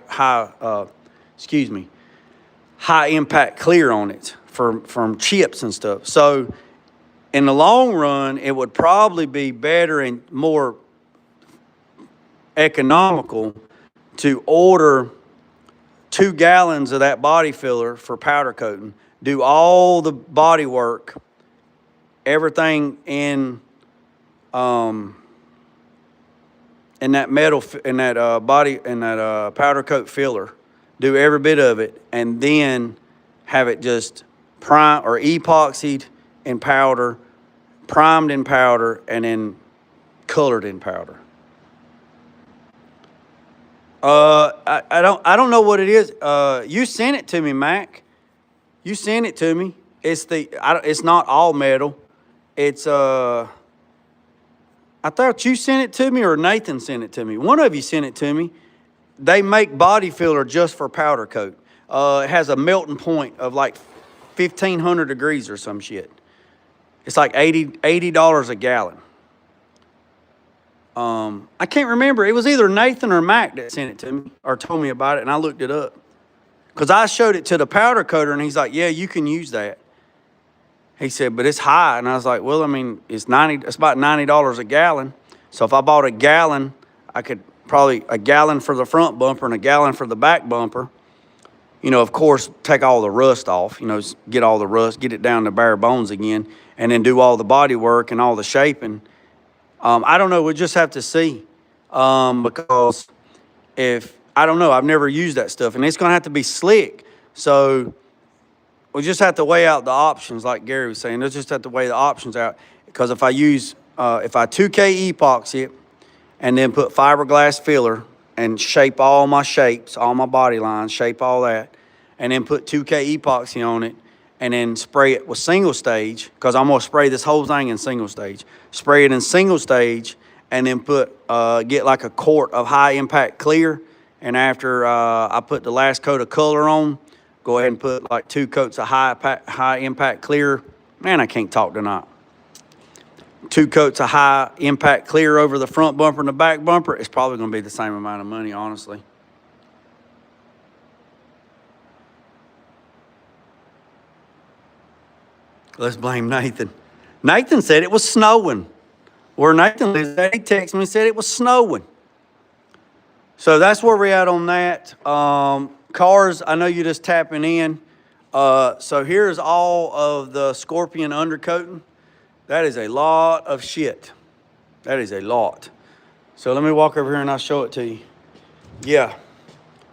Speaker 1: impact clear on it from chips and stuff. So in the long run, it would probably be better and more economical to order 2 gallons of that body filler for powder coating, do all the body work, everything in that metal, in that powder coat filler, do every bit of it, and then have it just prime or epoxied in powder, primed in powder, and then colored in powder. I don't know what it is. You sent it to me, Mac. You sent it to me. It's not all metal. It's I thought you sent it to me or Nathan sent it to me. One of you sent it to me. They make body filler just for powder coat. It has a melting point of like 1,500 degrees or some shit. It's like $80 a gallon. I can't remember. It was either Nathan or Mac that sent it to me or told me about it, and I looked it up. Because I showed it to the powder coater, and he's like, yeah, you can use that. He said, but it's high. And I was like, well, I mean, it's about $90 a gallon. So if I bought a gallon, I could probably a gallon for the front bumper and a gallon for the back bumper. Of course, take all the rust off, get all the rust, get it down to bare bones again, and then do all the body work and all the shaping. I don't know. We'll just have to see. Because I don't know. I've never used that stuff, and it's going to have to be slick. So we just have to weigh out the options, like Gary was saying. We'll just have to weigh the options out. Because if I 2K epoxy it and then put fiberglass filler and shape all my shapes, all my body lines, shape all that, and then put 2K epoxy on it, and then spray it with single stage, because I'm going to spray this whole thing in single stage. Spray it in single stage, and then get like a quart of high impact clear. And after I put the last coat of color on, go ahead and put like 2 coats of high impact clear. Man, I can't talk tonight. 2 coats of high impact clear over the front bumper and the back bumper. It's probably going to be the same amount of money, honestly. Let's blame Nathan. Nathan said it was snowing. Where Nathan lives, he texted me and said it was snowing. So that's where we're at on that. Cars, I know you're just tapping in. So here's all of the Scorpion undercoating. That is a lot of shit. That is a lot. So let me walk over here and I'll show it to you. Yeah,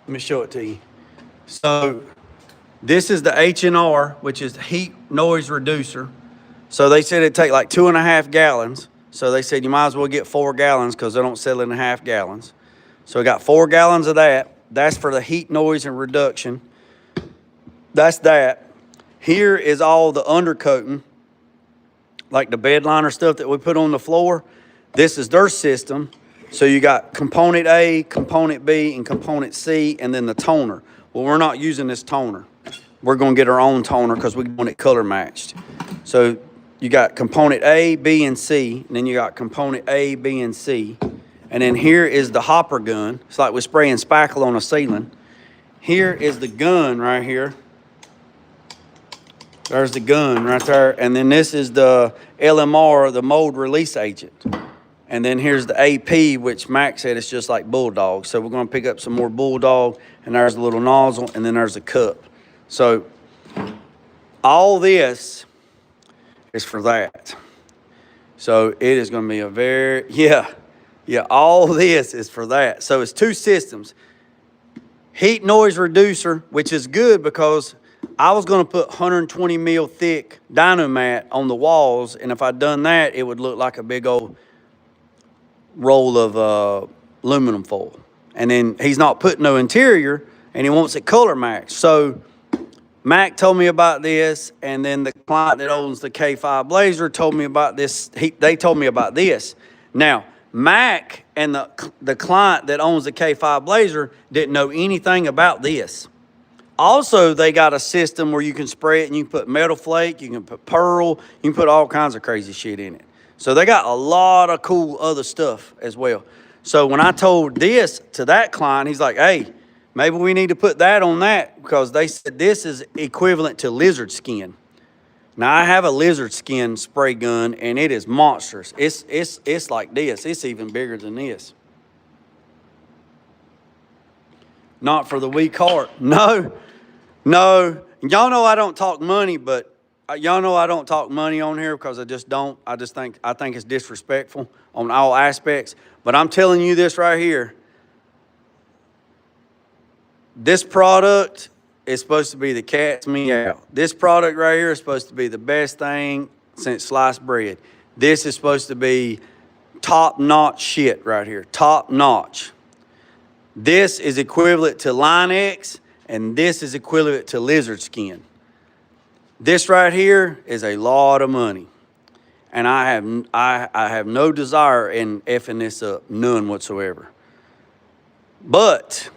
Speaker 1: let me show it to you. So this is the HNR, which is heat noise reducer. So they said it'd take like 2.5 gallons. So they said you might as well get 4 gallons because they don't sell it in half gallons. So I got 4 gallons of that. That's for the heat noise and reduction. That's that. Here is all the undercoating, like the bed liner stuff that we put on the floor. This is their system. So you got component A, component B, and component C, and then the toner. Well, we're not using this toner. We're going to get our own toner because we want it color matched. So you got component A, B, and C, and then you got component A, B, and C. And then here is the hopper gun. It's like we're spraying spackle on a ceiling. Here is the gun right here. There's the gun right there. And then this is the LMR, the mold release agent. And then here's the AP, which Mac said it's just like Bulldog. So we're going to pick up some more Bulldog. And there's a little nozzle, and then there's a cup. So all this is for that. So it is going to be a very, all this is for that. So it's 2 systems. Heat noise reducer, which is good because I was going to put 120 mil thick Dynomat on the walls, and if I'd done that, it would look like a big old roll of aluminum foil. And then he's not putting no interior, and he wants it color matched. So Mac told me about this, and then the client that owns the K5 Blazer told me about this. They told me about this. Now, Mac and the client that owns the K5 Blazer didn't know anything about this. Also, they got a system where you can spray it and you can put metal flake, you can put pearl, you can put all kinds of crazy shit in it. So they got a lot of cool other stuff as well. So when I told this to that client, he's like, hey, maybe we need to put that on that, because they said this is equivalent to lizard skin. Now, I have a lizard skin spray gun, and it is monstrous. It's like this. It's even bigger than this. Not for the weak heart. No. Y'all know I don't talk money, but y'all know I don't talk money on here because I just don't. I think it's disrespectful on all aspects. But I'm telling you this right here. This product is supposed to be the cat's meow. This product right here is supposed to be the best thing since sliced bread. This is supposed to be top-notch shit right here. Top-notch. This is equivalent to Line X, and this is equivalent to lizard skin. This right here is a lot of money. And I have no desire in effing this up, none whatsoever. But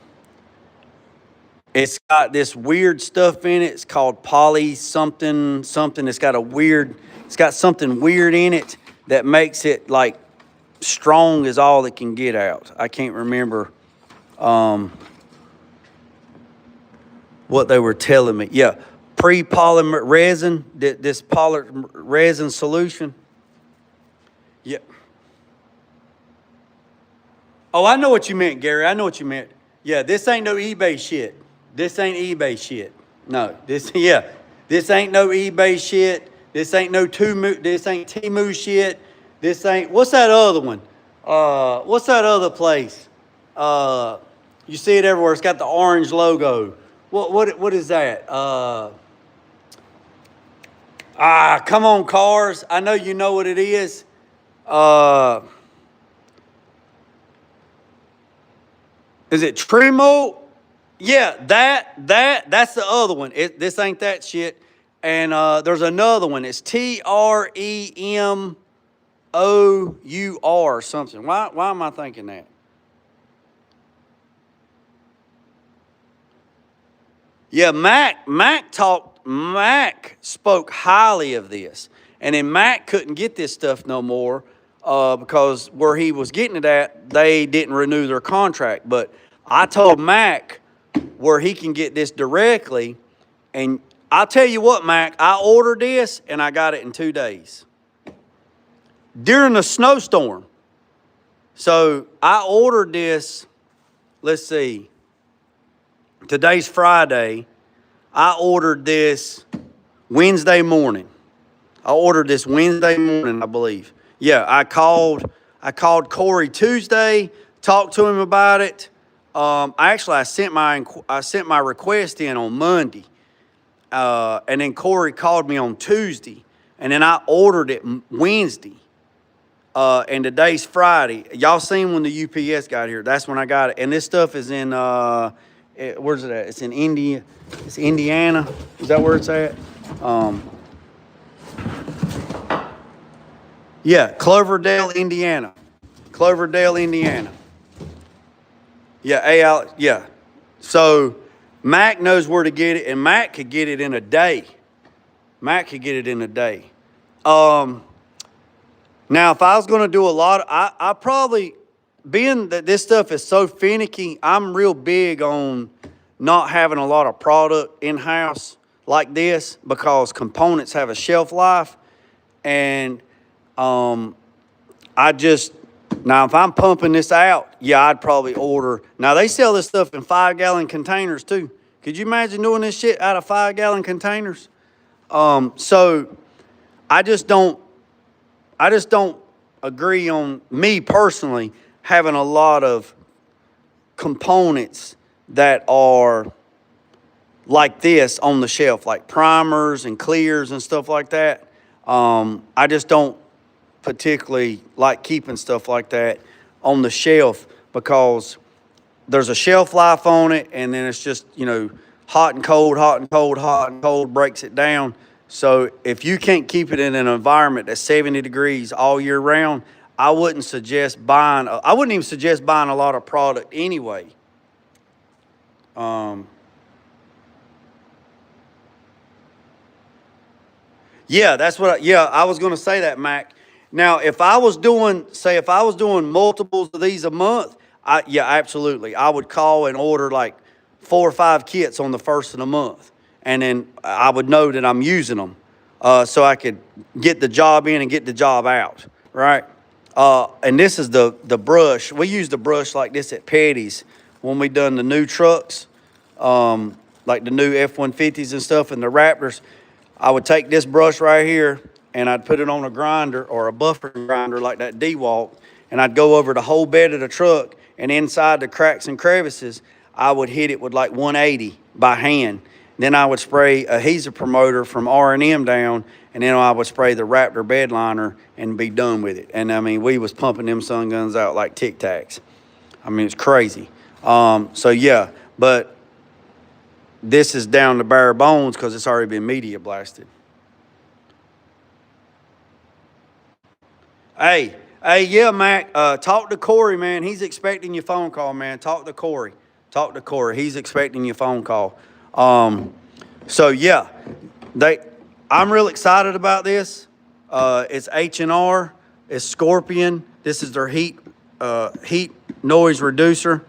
Speaker 1: it's got this weird stuff in it. It's called poly something. It's got something weird in it that makes it like strong as all it can get out. I can't remember what they were telling me. Yeah, pre-polymer resin, this polymer resin solution. Yeah. Oh, I know what you meant, Gary. I know what you meant. Yeah, this ain't no eBay shit. This ain't eBay shit. No, this ain't no eBay shit. This ain't Temu shit. This ain't, what's that other one? What's that other place? You see it everywhere. It's got the orange logo. What is that? Come on, cars. I know you know what it is. Is it Tremo? Yeah, that's the other one. This ain't that shit. And there's another one. It's TREMOUR or something. Why am I thinking that? Yeah, Mac spoke highly of this. And then Mac couldn't get this stuff no more because where he was getting it at, they didn't renew their contract. But I told Mac where he can get this directly. And I'll tell you what, Mac, I ordered this and I got it in 2 days. During the snowstorm. So I ordered this, let's see, today's Friday. I ordered this Wednesday morning. I believe. Yeah, I called Corey Tuesday, talked to him about it. I sent my request in on Monday. And then Corey called me on Tuesday. And then I ordered it Wednesday. And today's Friday. Y'all seen when the UPS got here. That's when I got it. And this stuff is in, where's it at? It's in India. It's Indiana. Is that where it's at? Yeah, Cloverdale, Indiana. Yeah, So Mac knows where to get it, and Mac could get it in a day. Now, if I was going to do a lot, I probably, being that this stuff is so finicky, I'm real big on not having a lot of product in-house like this because components have a shelf life. And now if I'm pumping this out, yeah, I'd probably order. Now, they sell this stuff in 5-gallon containers too. Could you imagine doing this shit out of 5-gallon containers? So I just don't agree on, me personally, having a lot of components that are like this on the shelf, like primers and clears and stuff like that. I just don't particularly like keeping stuff like that on the shelf because there's a shelf life on it, and then it's just, hot and cold breaks it down. So if you can't keep it in an environment that's 70 degrees all year round, I wouldn't suggest buying. I wouldn't even suggest buying a lot of product anyway. Yeah, that's what. Yeah, I was going to say that, Mac. Now, if I was doing, say, if I was doing multiples of these a month, yeah, absolutely, I would call and order like 4 or 5 kits on the first of the month, and then I would know that I'm using them, so I could get the job in and get the job out, right? And this is the brush. We use the brush like this at Petty's when we done the new trucks, like the new F-150s and stuff, and the Raptors. I would take this brush right here and I'd put it on a grinder or a buffer grinder like that D-Walk, and I'd go over the whole bed of the truck, and inside the cracks and crevices, I would hit it with like 180 by hand. Then I would spray a adhesive promoter from R&M down, and then I would spray the Raptor bed liner and be done with it. And I mean, we was pumping them sun guns out like Tic Tacs. I mean, it's crazy. So yeah, but this is down to bare bones because it's already been media blasted. Hey, yeah, Mac. Talk to Corey, man. He's expecting your phone call, man. Talk to Corey. Talk to Corey. He's expecting your phone call. So yeah, I'm real excited about this. It's HNR. It's Scorpion. This is their heat noise reducer,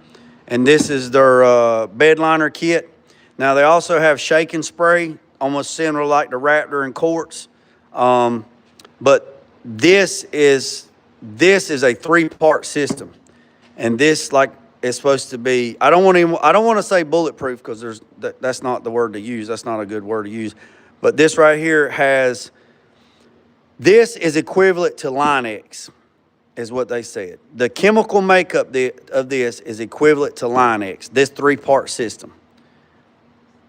Speaker 1: and this is their bed liner kit. Now they also have shake and spray, almost similar like the Raptor and Quartz, but this is a 3-part system, and this like is supposed to be. I don't want to say bulletproof because that's not the word to use. That's not a good word to use, but this right here this is equivalent to Line-X, is what they said. The chemical makeup of this is equivalent to Line-X. This 3-part system.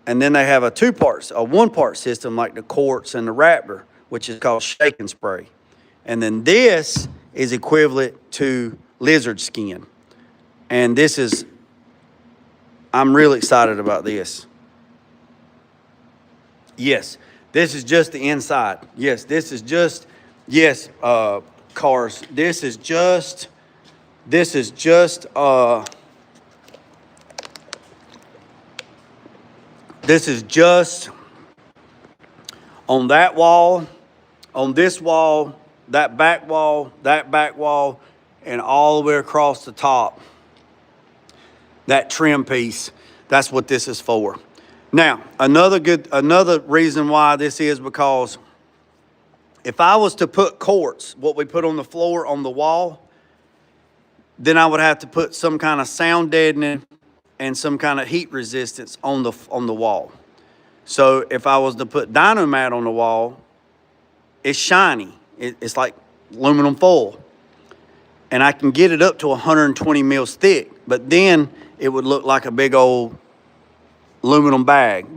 Speaker 1: And then they have a 1-part system like the Quartz and the Raptor, which is called shake and spray. And then this is equivalent to lizard skin. And I'm really excited about this. Yes, this is just the inside. Yes, this is just, cars. This is just on that wall, on this wall, that back wall, and all the way across the top. That trim piece, that's what this is for. Now, another reason why this is because if I was to put quartz, what we put on the floor, on the wall, then I would have to put some kind of sound deadening and some kind of heat resistance on the wall. So if I was to put Dynomat on the wall, it's shiny. It's like aluminum foil. And I can get it up to 120 mils thick, but then it would look like a big old aluminum bag.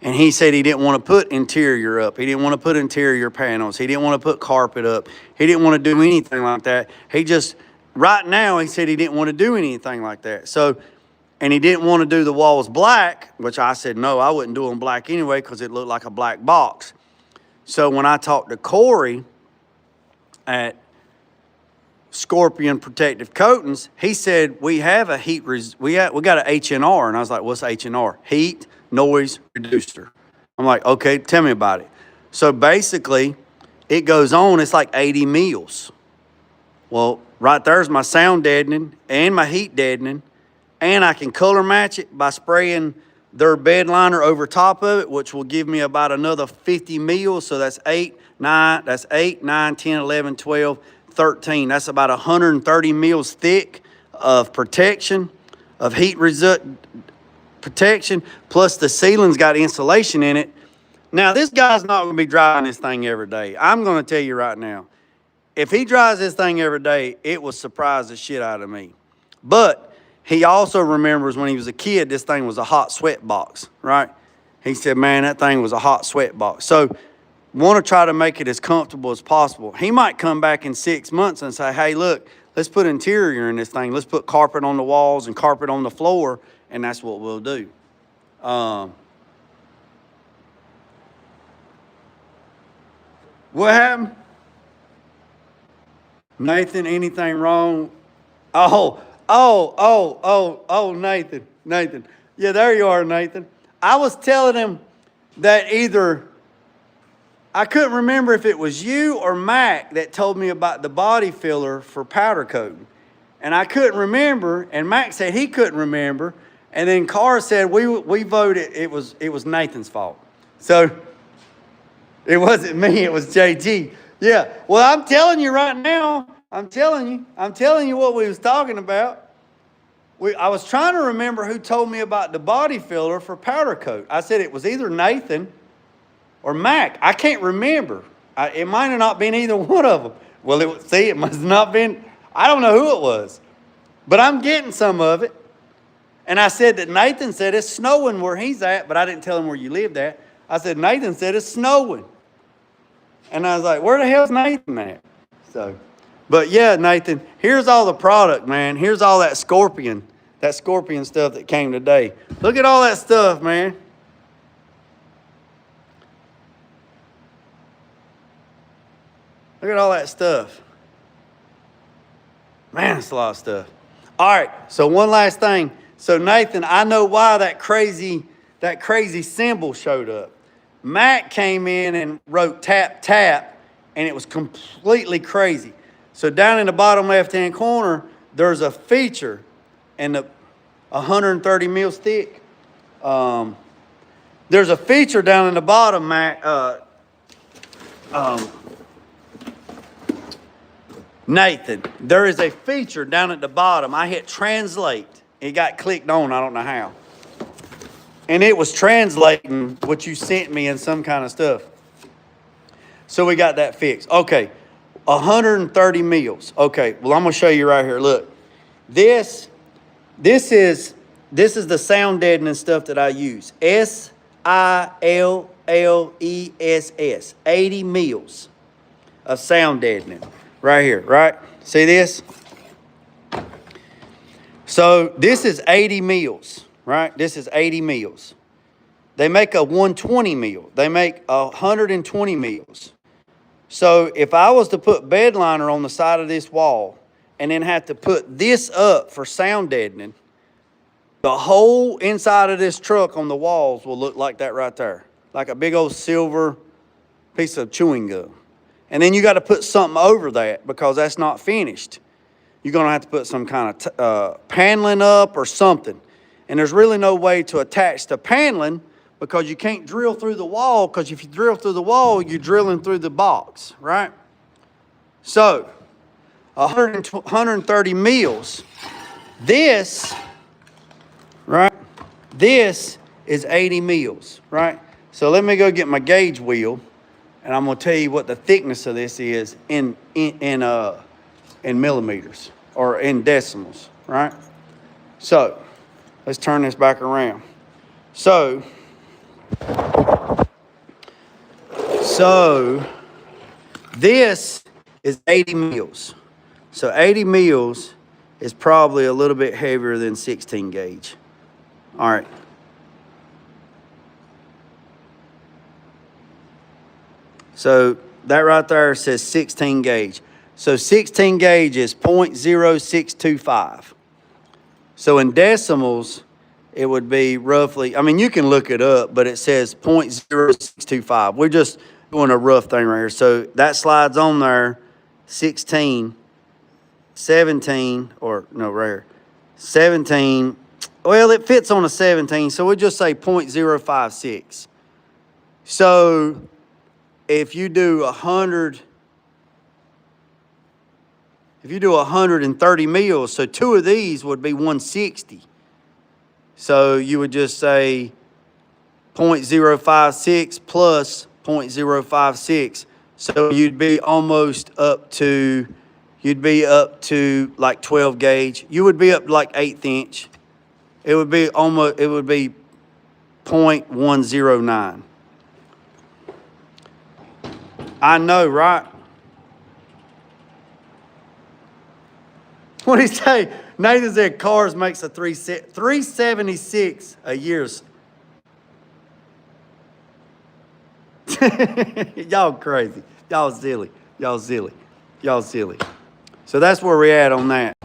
Speaker 1: And he said he didn't want to put interior up. He didn't want to put interior panels. He didn't want to put carpet up. He didn't want to do anything like that. Right now, he said he didn't want to do anything like that. So, and he didn't want to do the walls black, which I said, no, I wouldn't do them black anyway because it looked like a black box. So when I talked to Corey at Scorpion Protective Coatings, he said, we have a we got an HNR. And I was like, what's HNR? Heat Noise Reducer. I'm like, okay, tell me about it. So basically, it goes on, it's like 80 mils. Well, right there's my sound deadening and my heat deadening, and I can color match it by spraying their bed liner over top of it, which will give me about another 50 mils. So that's 8, 9, 10, 11, 12, 13. That's about 130 mils thick of protection, of heat protection, plus the ceiling's got insulation in it. Now, this guy's not going to be driving this thing every day. I'm going to tell you right now, if he drives this thing every day, it will surprise the shit out of me. But he also remembers when he was a kid, this thing was a hot sweat box, right? He said, man, that thing was a hot sweat box. So want to try to make it as comfortable as possible. He might come back in 6 months and say, hey, look, let's put interior in this thing. Let's put carpet on the walls and carpet on the floor, and that's what we'll do. What happened? Nathan, anything wrong? Nathan. Yeah, there you are, Nathan. I was telling him that either I couldn't remember if it was you or Mac that told me about the body filler for powder coating. And I couldn't remember, and Mac said he couldn't remember. And then Carr said we voted it was Nathan's fault. So it wasn't me, it was JG. Yeah. Well, I'm telling you right now, I'm telling you what we was talking about. I was trying to remember who told me about the body filler for powder coat. I said it was either Nathan or Mac. I can't remember. It might have not been either one of them. Well, it must have not been. I don't know who it was. But I'm getting some of it. And I said that Nathan said it's snowing where he's at, but I didn't tell him where you lived at. I said, Nathan said it's snowing. And I was like, where the hell's Nathan at? So, but yeah, Nathan, here's all the product, man. Here's all that scorpion stuff that came today. Look at all that stuff, man. Look at all that stuff. Man, it's a lot of stuff. All right, so one last thing. So Nathan, I know why that crazy symbol showed up. Matt came in and wrote tap, tap, and it was completely crazy. So down in the bottom left-hand corner, there's a feature, and the 130 mils thick. There's a feature down in the bottom, Matt. Nathan, there is a feature down at the bottom. I hit translate. It got clicked on, I don't know how. And it was translating what you sent me and some kind of stuff. So we got that fixed. Okay, 130 mils. Okay, well, I'm going to show you right here. Look, this is the sound deadening stuff that I use. SILLESS, 80 mils of sound deadening. Right here, right? See this? So this is 80 mils, right? This is 80 mils. They make a 120 mil. They make 120 mils. So if I was to put bed liner on the side of this wall and then have to put this up for sound deadening, the whole inside of this truck on the walls will look like that right there. Like a big old silver piece of chewing gum. And then you got to put something over that because that's not finished. You're going to have to put some kind of paneling up or something. And there's really no way to attach the paneling because you can't drill through the wall, because if you drill through the wall, you're drilling through the box, right? So, 130 mils. This, right, this is 80 mils, right? So let me go get my gauge wheel. And I'm going to tell you what the thickness of this is in millimeters or in decimals, right? So, let's turn this back around. So this is 80 mils. So 80 mils is probably a little bit heavier than 16 gauge. All right. So that right there says 16 gauge. So 16 gauge is 0.0625. So in decimals, it would be roughly, I mean, you can look it up, but it says 0.0625. We're just doing a rough thing right here. So that slides on there, 16, 17, or no, right here, 17. Well, it fits on a 17, so we'll just say 0.056. So if you do 130 mils, so two of these would be 160. So you would just say 0.056 plus 0.056. So you'd be almost up to, like 12 gauge. You would be up to like 1/8 inch. It would be 0.109. I know, right? What did he say? Nathan said cars makes a 376 a year. Y'all crazy. Y'all silly. Y'all silly. Y'all silly. So that's where we're at on that.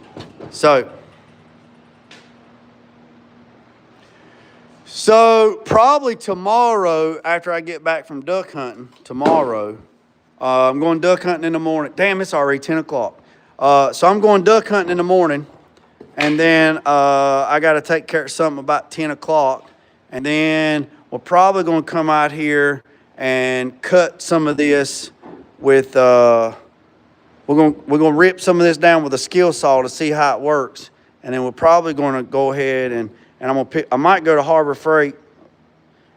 Speaker 1: So probably tomorrow, after I get back from duck hunting, tomorrow, I'm going duck hunting in the morning. Damn, it's already 10 o'clock. So I'm going duck hunting in the morning, and then I got to take care of something about 10 o'clock. And then we're probably going to come out here and cut some of this with, we're going to rip some of this down with a skill saw to see how it works. And then we're probably going to go ahead and I might go to Harbor Freight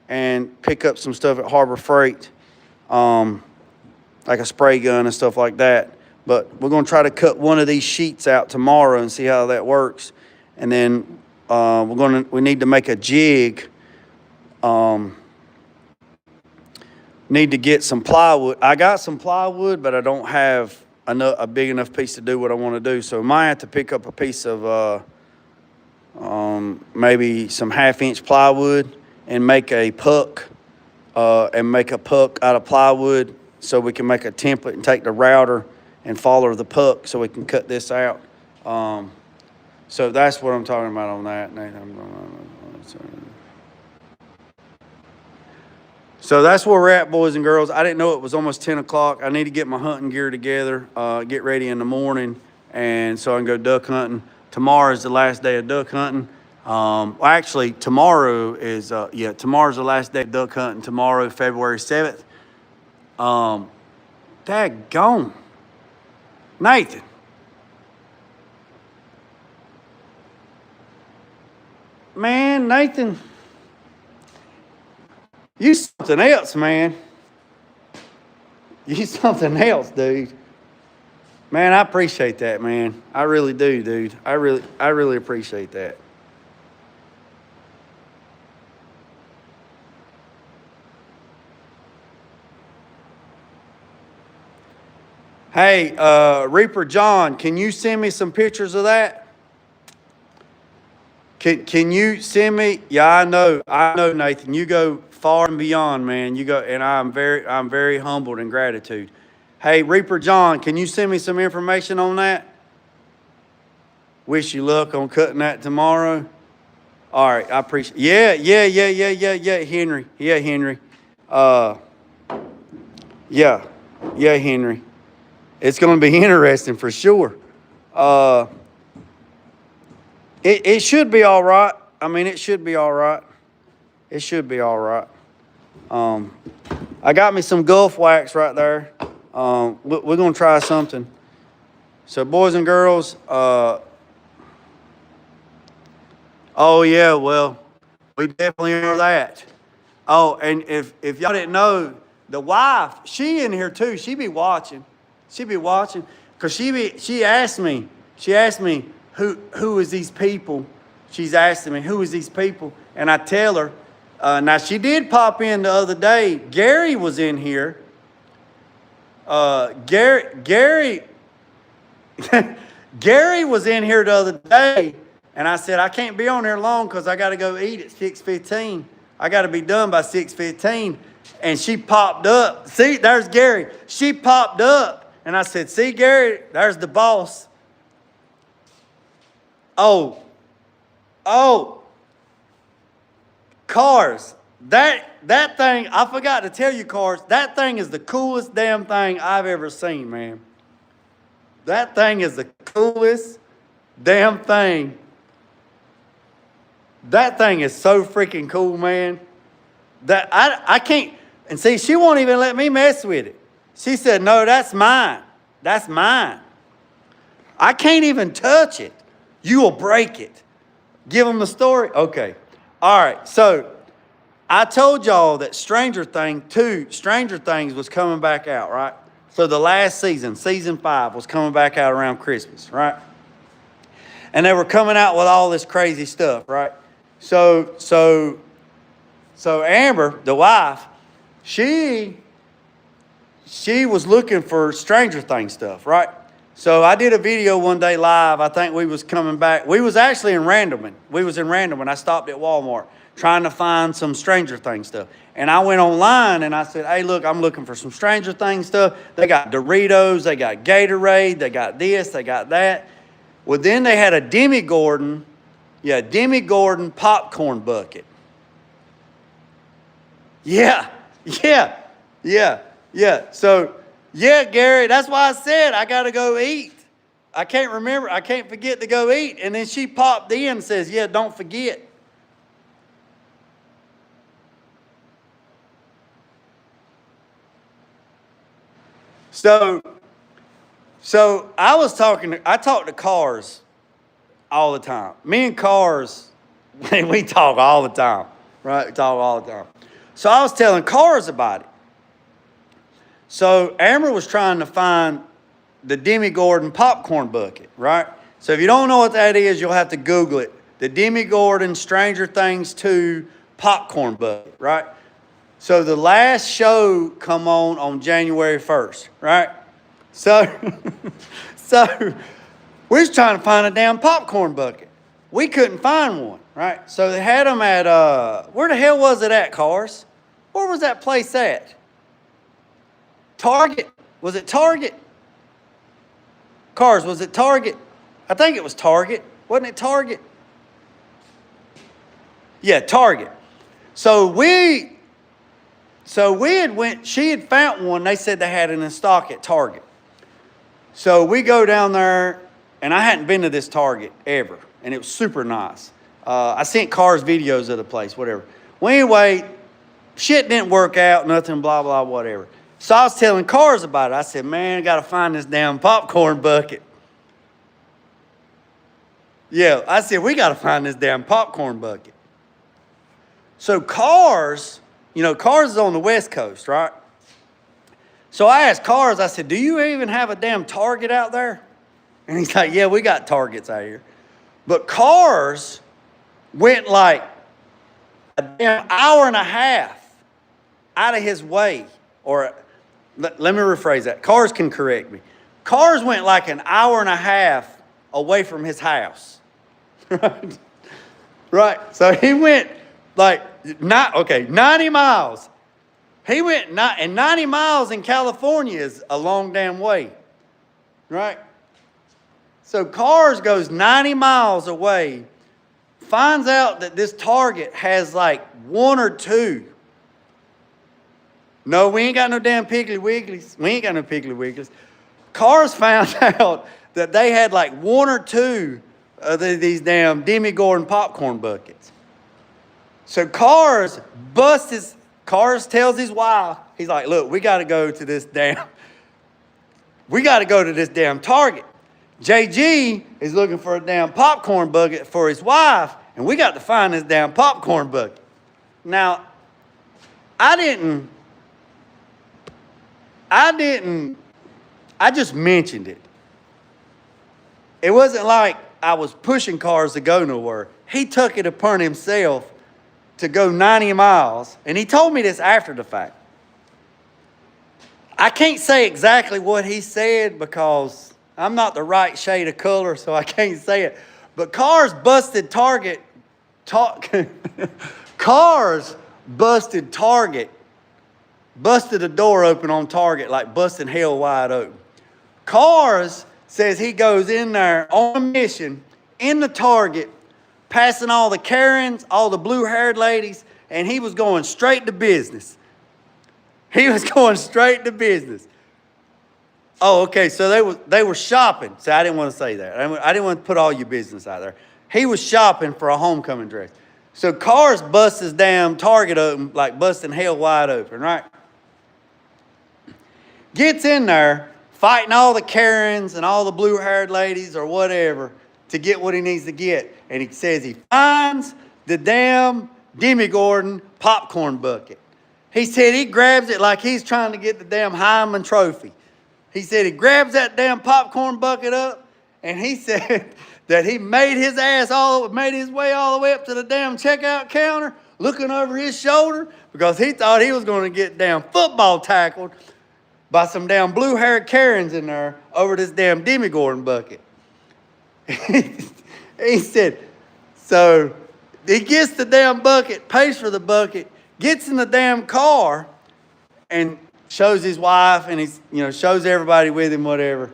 Speaker 1: and pick up some stuff at Harbor Freight, like a spray gun and stuff like that. But we're going to try to cut one of these sheets out tomorrow and see how that works. And then we need to make a jig. Need to get some plywood. I got some plywood, but I don't have a big enough piece to do what I want to do. So I might have to pick up a piece of maybe some 1/2-inch plywood and make a puck out of plywood so we can make a template and take the router and follow the puck so we can cut this out. So that's what I'm talking about on that. So that's where we're at, boys and girls. I didn't know it was almost 10 o'clock. I need to get my hunting gear together, get ready in the morning, and so I can go duck hunting. Tomorrow is the last day of duck hunting. Well, actually, tomorrow is, tomorrow's the last day of duck hunting. Tomorrow, February 7th. Daggone. Nathan. Man, Nathan. You something else, man. You something else, dude. Man, I appreciate that, man. I really do, dude. I really appreciate that. Hey, Reaper John, can you send me some pictures of that? Can you send me? Yeah, I know, Nathan. You go far and beyond, man. You go, and I'm very humbled in gratitude. Hey, Reaper John, can you send me some information on that? Wish you luck on cutting that tomorrow. All right, I appreciate. Yeah, Henry. Yeah, Henry. Yeah, Henry. It's going to be interesting for sure. It should be all right. I mean, it should be all right. It should be all right. I got me some Gulf wax right there. We're going to try something. So, boys and girls, oh, yeah, well, we definitely are that. Oh, and if y'all didn't know, the wife, she in here too. She be watching. She be watching because she asked me, who is these people? She's asking me, who is these people? And I tell her, now she did pop in the other day. Gary was in here. Gary was in here the other day, and I said, I can't be on here long because I got to go eat at 6:15. I got to be done by 6:15. And she popped up. See, there's Gary. She popped up. And I said, see, Gary, there's the boss. Oh, cars. That thing, I forgot to tell you, cars, that thing is the coolest damn thing I've ever seen, man. That thing is the coolest damn thing. That thing is so freaking cool, man. That I can't, and see, she won't even let me mess with it. She said, no, that's mine. That's mine. I can't even touch it. You will break it. Give them the story? Okay. All right. So I told y'all that Stranger Things was coming back out, right? So the last season, season 5, was coming back out around Christmas, right? And they were coming out with all this crazy stuff, right? So Amber, the wife, she was looking for Stranger Things stuff, right? So I did a video one day live. I think we was coming back. We was actually in Randleman. I stopped at Walmart trying to find some Stranger Things stuff. And I went online and I said, hey, look, I'm looking for some Stranger Things stuff. They got Doritos, they got Gatorade, they got this, they got that. Well, then they had a Demi Gordon popcorn bucket. Yeah. So, yeah, Gary, that's why I said I got to go eat. I can't forget to go eat. And then she popped in and says, yeah, don't forget. So I talk to Cars all the time. Me and Cars, we talk all the time, right? We talk all the time. So I was telling Cars about it. So Amber was trying to find the Demi Gordon popcorn bucket, right? So if you don't know what that is, you'll have to Google it. The Demi Gordon Stranger Things 2 popcorn bucket, right? So the last show come on January 1st, right? So we was trying to find a damn popcorn bucket. We couldn't find one, right? So they had them at, where the hell was it at, Cars? Where was that place at? Target. Was it Target? Cars, was it Target? I think it was Target. Wasn't it Target? Yeah, Target. She had found one. They said they had it in stock at Target. So we go down there, and I hadn't been to this Target ever, and it was super nice. I sent Cars videos of the place, whatever. Well, anyway, shit didn't work out, nothing, blah, blah, whatever. So I was telling Cars about it. I said, man, I got to find this damn popcorn bucket. Yeah, I said, we got to find this damn popcorn bucket. So Cars, Cars is on the West Coast, right? So I asked Cars, I said, do you even have a damn Target out there? And he's like, yeah, we got Targets out here. But Cars went like a damn hour and a half out of his way. Or let me rephrase that. Cars can correct me. Cars went like an hour and a half away from his house. Right? Right. So he went 90 miles. He went, and 90 miles in California is a long damn way. Right? So Cars goes 90 miles away, finds out that this Target has like one or two. No, we ain't got no damn Piggly Wigglies. We ain't got no Piggly Wigglies. Cars found out that they had like one or two of these damn Demi Gordon popcorn buckets. So Cars tells his wife, he's like, look, we got to go to this damn Target. JG is looking for a damn popcorn bucket for his wife, and we got to find this damn popcorn bucket. Now, I just mentioned it. It wasn't like I was pushing Cars to go nowhere. He took it upon himself to go 90 miles, and he told me this after the fact. I can't say exactly what he said because I'm not the right shade of color, so I can't say it. But Cars busted Target. Cars busted Target. Busted a door open on Target like busting hell wide open. Cars says he goes in there on a mission in the Target, passing all the Karens, all the blue-haired ladies, and he was going straight to business. He was going straight to business. Oh, okay, so they were shopping. See, I didn't want to say that. I didn't want to put all your business out there. He was shopping for a homecoming dress. So Cars busts his damn Target open, like busting hell wide open, right? Gets in there, fighting all the Karens and all the blue-haired ladies or whatever to get what he needs to get. And he says he finds the damn Demi Gordon popcorn bucket. He said he grabs it like he's trying to get the damn Heisman Trophy. He said he grabs that damn popcorn bucket up, and he said that he made his way all the way up to the damn checkout counter, looking over his shoulder because he thought he was going to get damn football tackled by some damn blue-haired Karens in there over this damn Demi Gordon bucket. He said, so he gets the damn bucket, pays for the bucket, gets in the damn car, and shows his wife, and he's, shows everybody with him, whatever.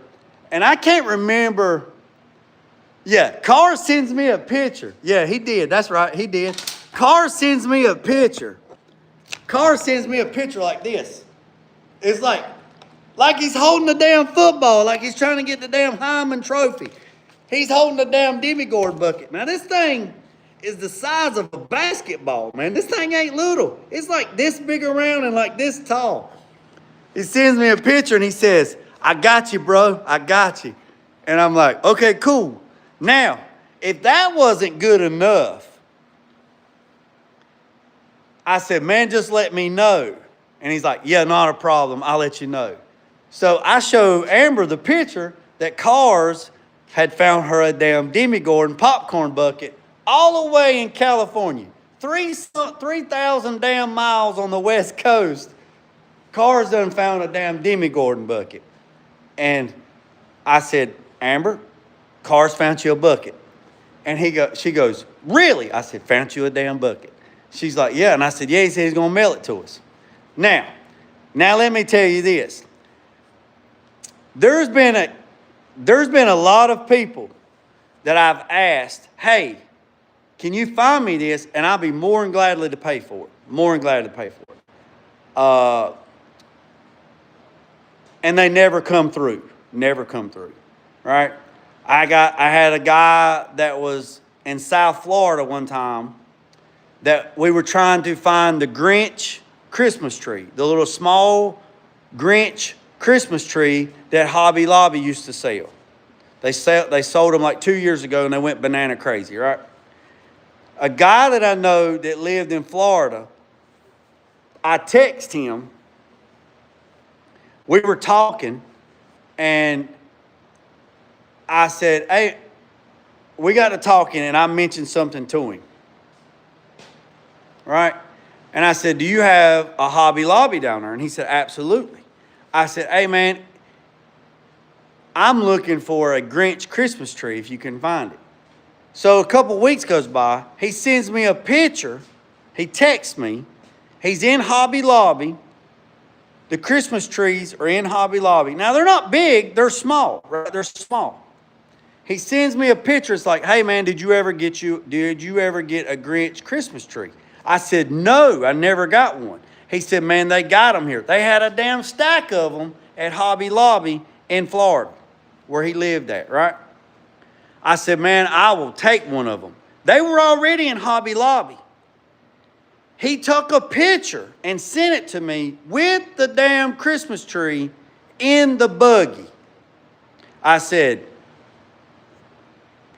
Speaker 1: And I can't remember. Yeah, Carr sends me a picture. Yeah, he did. That's right, he did. Carr sends me a picture. Carr sends me a picture like this. It's like he's holding the damn football, like he's trying to get the damn Hyman trophy. He's holding the damn Demigod bucket. Now, this thing is the size of a basketball, man. This thing ain't little. It's like this big around and like this tall. He sends me a picture and he says, I got you, bro. I got you. And I'm like, okay, cool. Now, if that wasn't good enough, I said, man, just let me know. And he's like, yeah, not a problem. I'll let you know. So I show Amber the picture that Cars had found her a damn Demigod popcorn bucket all the way in California. 3,000 damn miles on the West Coast. Cars done found a damn Demigod bucket. And I said, Amber, Cars found you a bucket. And she goes, really? I said, found you a damn bucket. She's like, yeah. And I said, yeah, he said he's going to mail it to us. Now let me tell you this. There's been a lot of people that I've asked, hey, can you find me this? And I'll be more than gladly to pay for it. More than glad to pay for it. And they never come through. Never come through. Right? I had a guy that was in South Florida one time that we were trying to find the Grinch Christmas tree, the little small Grinch Christmas tree that Hobby Lobby used to sell. They sold them like 2 years ago and they went banana crazy, right? A guy that I know that lived in Florida, I text him. We were talking and I said, hey, we got to talking, and I mentioned something to him. Right? And I said, do you have a Hobby Lobby down there? And he said, absolutely. I said, hey, man, I'm looking for a Grinch Christmas tree if you can find it. So a couple weeks goes by. He sends me a picture. He texts me. He's in Hobby Lobby. The Christmas trees are in Hobby Lobby. Now, they're not big. They're small. Right? They're small. He sends me a picture. It's like, hey, man, did you ever get a Grinch Christmas tree? I said, no, I never got one. He said, man, they got them here. They had a damn stack of them at Hobby Lobby in Florida where he lived at, right? I said, man, I will take one of them. They were already in Hobby Lobby. He took a picture and sent it to me with the damn Christmas tree in the buggy. I said,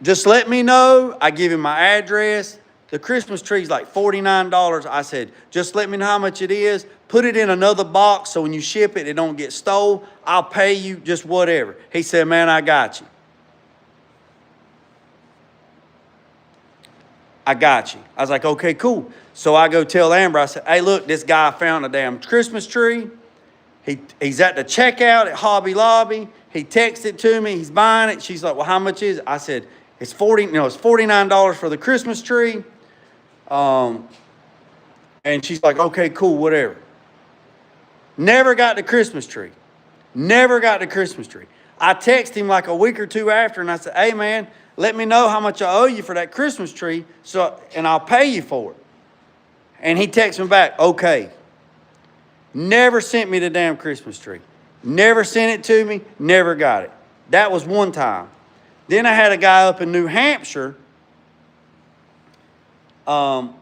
Speaker 1: just let me know. I give him my address. The Christmas tree's like $49. I said, just let me know how much it is. Put it in another box so when you ship it, it don't get stole. I'll pay you just whatever. He said, man, I got you. I got you. I was like, okay, cool. So I go tell Amber, I said, hey, look, this guy found a damn Christmas tree. He's at the checkout at Hobby Lobby. He texted it to me. He's buying it. She's like, well, how much is it? I said, it's $49 for the Christmas tree. And she's like, okay, cool, whatever. Never got the Christmas tree. Never got the Christmas tree. I texted him like a week or two after, and I said, hey, man, let me know how much I owe you for that Christmas tree, and I'll pay you for it. And he texted me back, okay. Never sent me the damn Christmas tree. Never sent it to me, never got it. That was one time. Then I had a guy up in New Hampshire that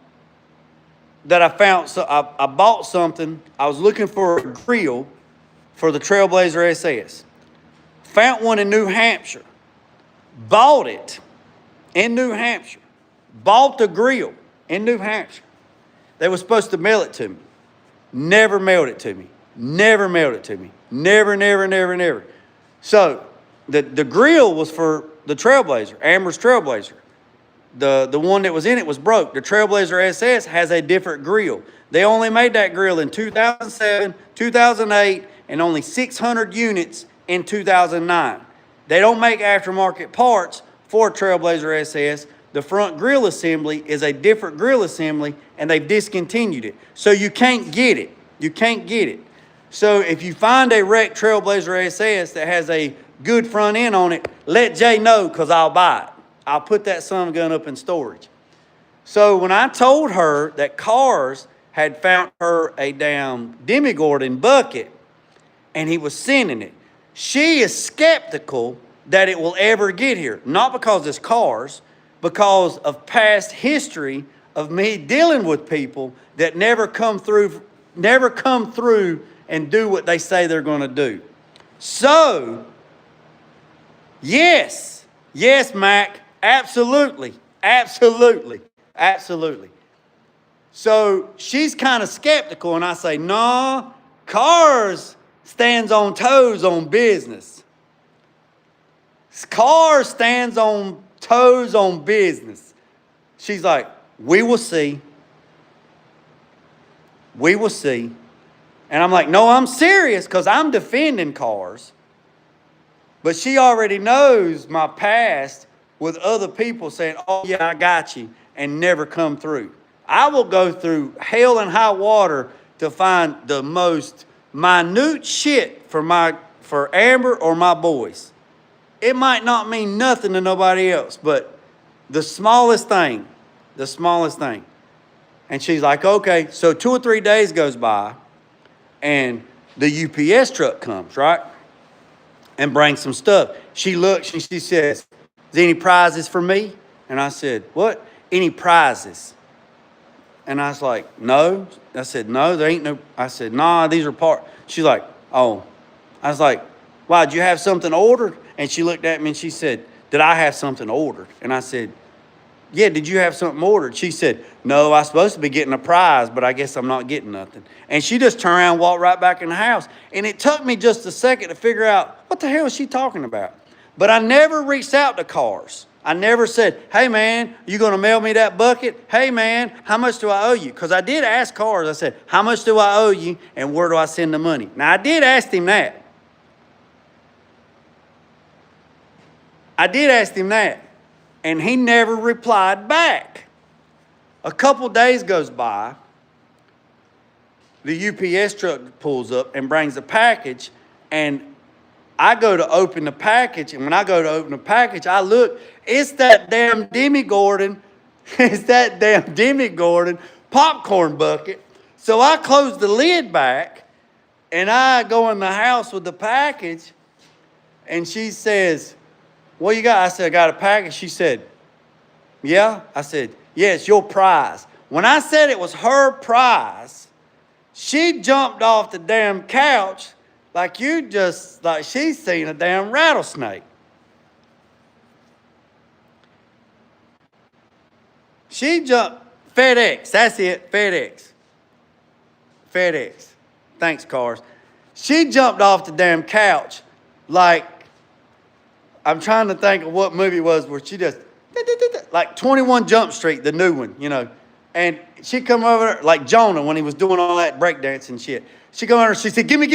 Speaker 1: I found. So I bought something. I was looking for a grill for the Trailblazer SS. Found one in New Hampshire. Bought it in New Hampshire. Bought the grill in New Hampshire. They were supposed to mail it to me. Never mailed it to me. Never mailed it to me. Never, never, never, never. So the grill was for the Trailblazer, Amber's Trailblazer. The one that was in it was broke. The Trailblazer SS has a different grill. They only made that grill in 2007, 2008, and only 600 units in 2009. They don't make aftermarket parts for Trailblazer SS, the front grill assembly is a different grill assembly, and they've discontinued it. So you can't get it. You can't get it. So if you find a wrecked Trailblazer SS that has a good front end on it, let Jay know, because I'll buy it. I'll put that son of a gun up in storage. So when I told her that Cars had found her a damn Demigorgon bucket and he was sending it, she is skeptical that it will ever get here. Not because it's Cars, because of past history of me dealing with people that never come through and do what they say they're going to do. So, yes, Mac, absolutely. So she's kind of skeptical, and I say, nah, Cars stands on toes on business. Cars stands on toes on business. She's like, we will see. We will see. And I'm like, no, I'm serious, because I'm defending Cars. But she already knows my past with other people saying, oh, yeah, I got you, and never come through. I will go through hell and high water to find the most minute shit for Amber or my boys. It might not mean nothing to nobody else, but the smallest thing. And she's like, okay. So 2 or 3 days goes by, and the UPS truck comes, right? And brings some stuff. She looks and she says, is there any prizes for me? And I said, what? Any prizes? And I was like, no. I said, no, there ain't no. I said, nah, these are part. She's like, oh. I was like, why, did you have something ordered? And she looked at me and she said, did I have something ordered? And I said, yeah, did you have something ordered? She said, no, I was supposed to be getting a prize, but I guess I'm not getting nothing. And she just turned around and walked right back in the house. And it took me just a second to figure out, what the hell is she talking about? But I never reached out to Cars. I never said, hey, man, you going to mail me that bucket? Hey, man, how much do I owe you? Because I did ask Cars. I said, how much do I owe you, and where do I send the money? Now, I did ask him that. And he never replied back. A couple days goes by. The UPS truck pulls up and brings a package, and I go to open the package, and when I go to open the package, I look, it's that damn Demigorgon. It's that damn Demigorgon popcorn bucket. So I close the lid back, and I go in the house with the package, and she says, what you got? I said, I got a package. She said, yeah? I said, yeah, it's your prize. When I said it was her prize, she jumped off the damn couch like she's seen a damn rattlesnake. She jumped, FedEx, that's it, FedEx. Thanks, Cars. She jumped off the damn couch like, I'm trying to think of what movie it was where she just, like 21 Jump Street, the new one, you know. And she come over there, like Jonah when he was doing all that breakdancing shit. She come over and she said, gimme.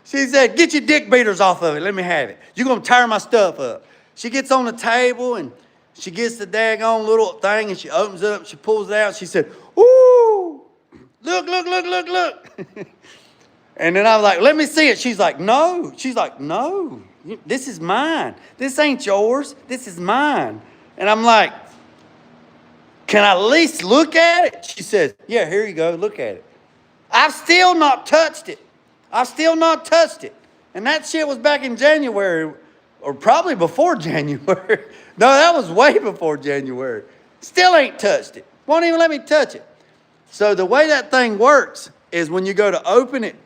Speaker 1: She said, get your dick beaters off of it. Let me have it. You're going to tear my stuff up. She gets on the table and she gets the daggone little thing and she opens it up. She pulls it out. She said, ooh, look. And then I was like, let me see it. She's like, no. This is mine. This ain't yours. This is mine. And I'm like, can I at least look at it? She says, yeah, here you go. Look at it. I've still not touched it. And that shit was back in January, or probably before January. No, that was way before January. Still ain't touched it. Won't even let me touch it. So the way that thing works is when you go to open it.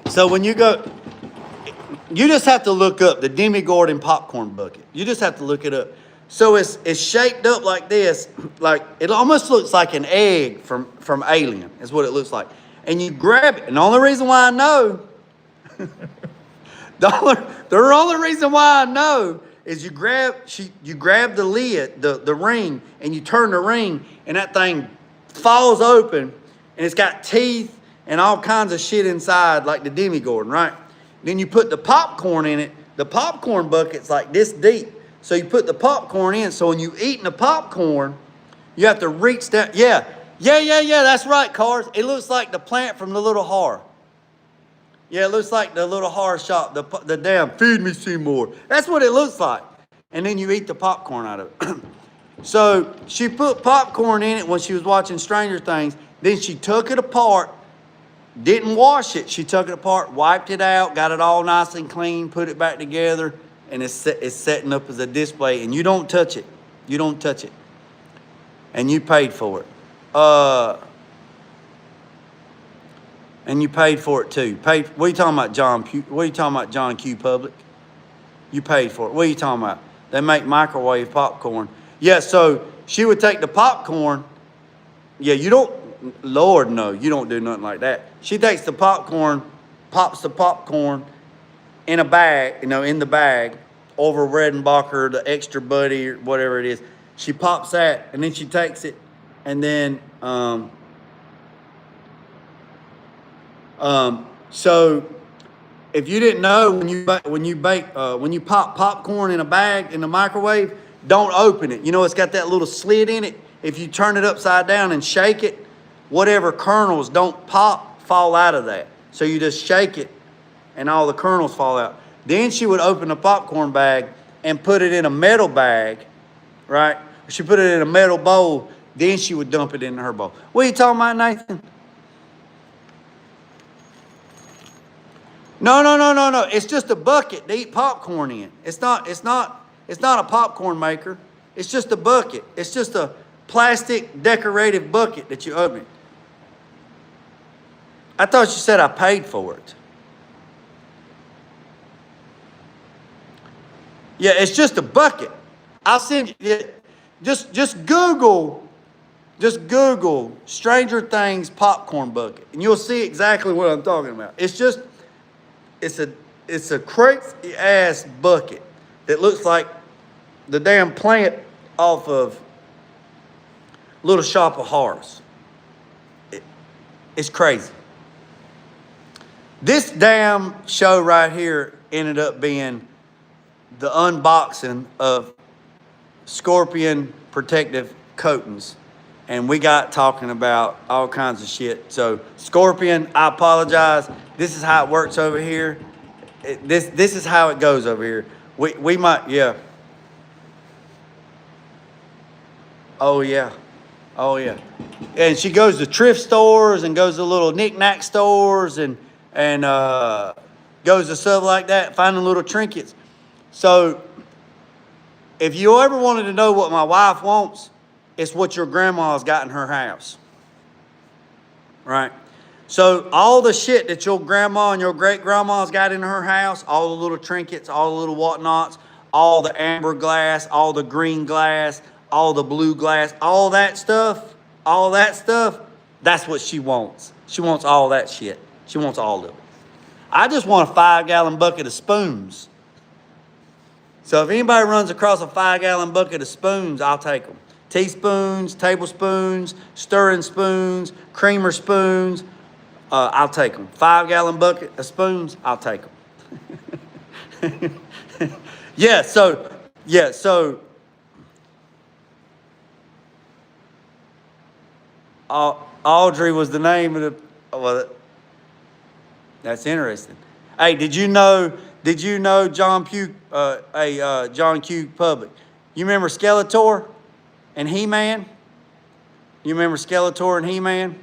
Speaker 1: So when you go, you just have to look up the Demigorgon popcorn bucket. You just have to look it up. So it's shaped up like this, like it almost looks like an egg from Alien, is what it looks like. And you grab it, and the only reason why I know, the only reason why I know is you grab the lid, the ring, and you turn the ring, and that thing falls open, and it's got teeth and all kinds of shit inside, like the Demigorgon, right? Then you put the popcorn in it. The popcorn bucket's like this deep. So you put the popcorn in. So when you eating the popcorn, you have to reach down. Yeah. That's right, Cars. It looks like the plant from the Little Horror. Yeah, it looks like the Little Horror shop, the damn Feed Me Seymour. That's what it looks like. And then you eat the popcorn out of it. So she put popcorn in it when she was watching Stranger Things. Then she took it apart, didn't wash it. She took it apart, wiped it out, got it all nice and clean, put it back together, and it's setting up as a display. And you don't touch it. You don't touch it. And you paid for it. And you paid for it too. What are you talking about, John? What are you talking about, John Q. Public? You paid for it. What are you talking about? They make microwave popcorn. Yeah, so she would take the popcorn. Yeah, you don't, Lord, no, you don't do nothing like that. She takes the popcorn, pops the popcorn in a bag, in the bag, over Redenbacher, the Extra Buddy, or whatever it is. She pops that, and then she takes it, and then, so if you didn't know, when you pop popcorn in a bag in the microwave, don't open it. It's got that little slit in it. If you turn it upside down and shake it, whatever kernels don't fall out of that. So you just shake it and all the kernels fall out. Then she would open the popcorn bag and put it in a metal bag, right? She put it in a metal bowl. Then she would dump it in her bowl. What are you talking about, Nathan? No. It's just a bucket to eat popcorn in. It's not a popcorn maker. It's just a bucket. It's just a plastic decorative bucket that you open it. I thought you said I paid for it. Yeah, it's just a bucket. I'll send you. Just Google Stranger Things popcorn bucket, and you'll see exactly what I'm talking about. It's a crazy ass bucket that looks like the damn plant off of Little Shop of Horrors. It's crazy. This damn show right here ended up being the unboxing of Scorpion protective coatings. And we got talking about all kinds of shit. So Scorpion, I apologize. This is how it works over here. This is how it goes over here. We might, yeah. Oh yeah. And she goes to thrift stores and goes to little knick-knack stores and goes to stuff like that, finding little trinkets. So if you ever wanted to know what my wife wants, it's what your grandma's got in her house. Right? So all the shit that your grandma and your great-grandma's got in her house, all the little trinkets, all the little whatnots, all the amber glass, all the green glass, all the blue glass, all that stuff, that's what she wants. She wants all that shit. She wants all of it. I just want a 5-gallon bucket of spoons. So if anybody runs across a 5-gallon bucket of spoons, I'll take them. Teaspoons, tablespoons, stirring spoons, creamer spoons, I'll take them. 5-gallon bucket of spoons, I'll take them. So Audrey was the name of the. Well, that's interesting. Hey, did you know John Q? John Q. Public. You remember Skeletor and He-Man? You remember Skeletor and He-Man?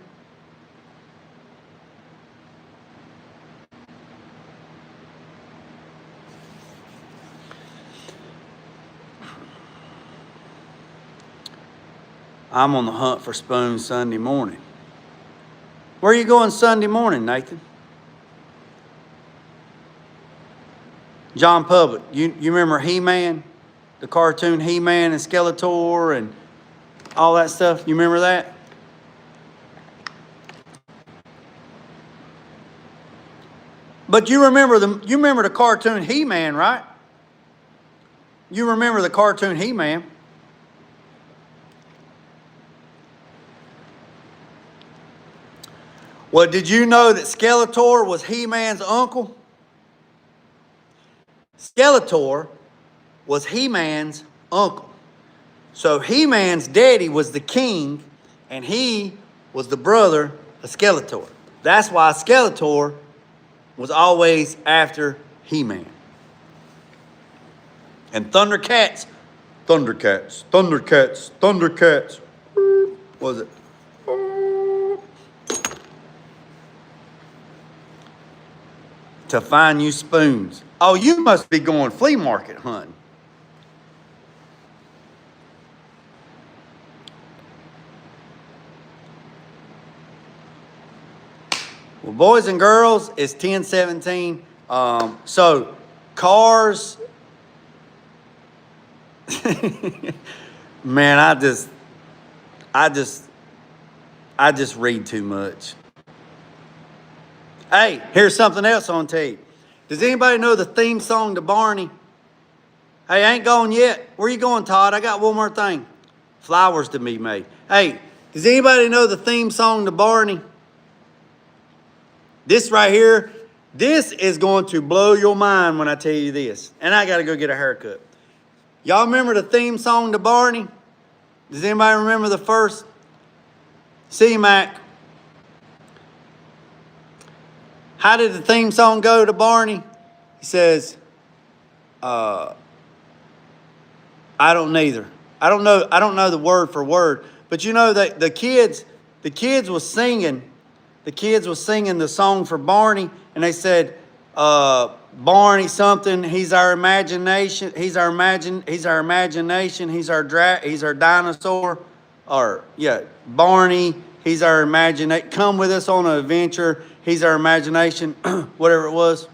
Speaker 1: I'm on the hunt for spoons Sunday morning. Where are you going Sunday morning, Nathan? John Public. You remember He-Man? The cartoon He-Man and Skeletor and all that stuff? You remember that? But you remember the cartoon He-Man, right? You remember the cartoon He-Man. Well, did you know that Skeletor was He-Man's uncle? Skeletor was He-Man's uncle. So He-Man's daddy was the king, and he was the brother of Skeletor. That's why Skeletor was always after He-Man. And Thundercats, what was it? To find you spoons. Oh, you must be going flea market hunting. Well, boys and girls, it's 10:17. So cars. Man, I just read too much. Hey, here's something else on tape. Does anybody know the theme song to Barney? Hey, I ain't gone yet. Where you going, Todd? I got one more thing. Flowers to be made. Hey, does anybody know the theme song to Barney? This right here, this is going to blow your mind when I tell you this. And I got to go get a haircut. Y'all remember the theme song to Barney? Does anybody remember the first? C-Mac. How did the theme song go to Barney? He says, I don't neither. I don't know the word for word. But you know that the kids was singing the song for Barney, and they said, Barney something, he's our imagination, he's our imagination, he's our dinosaur, or yeah, Barney, he's our imagination, come with us on an adventure, he's our imagination, whatever it was.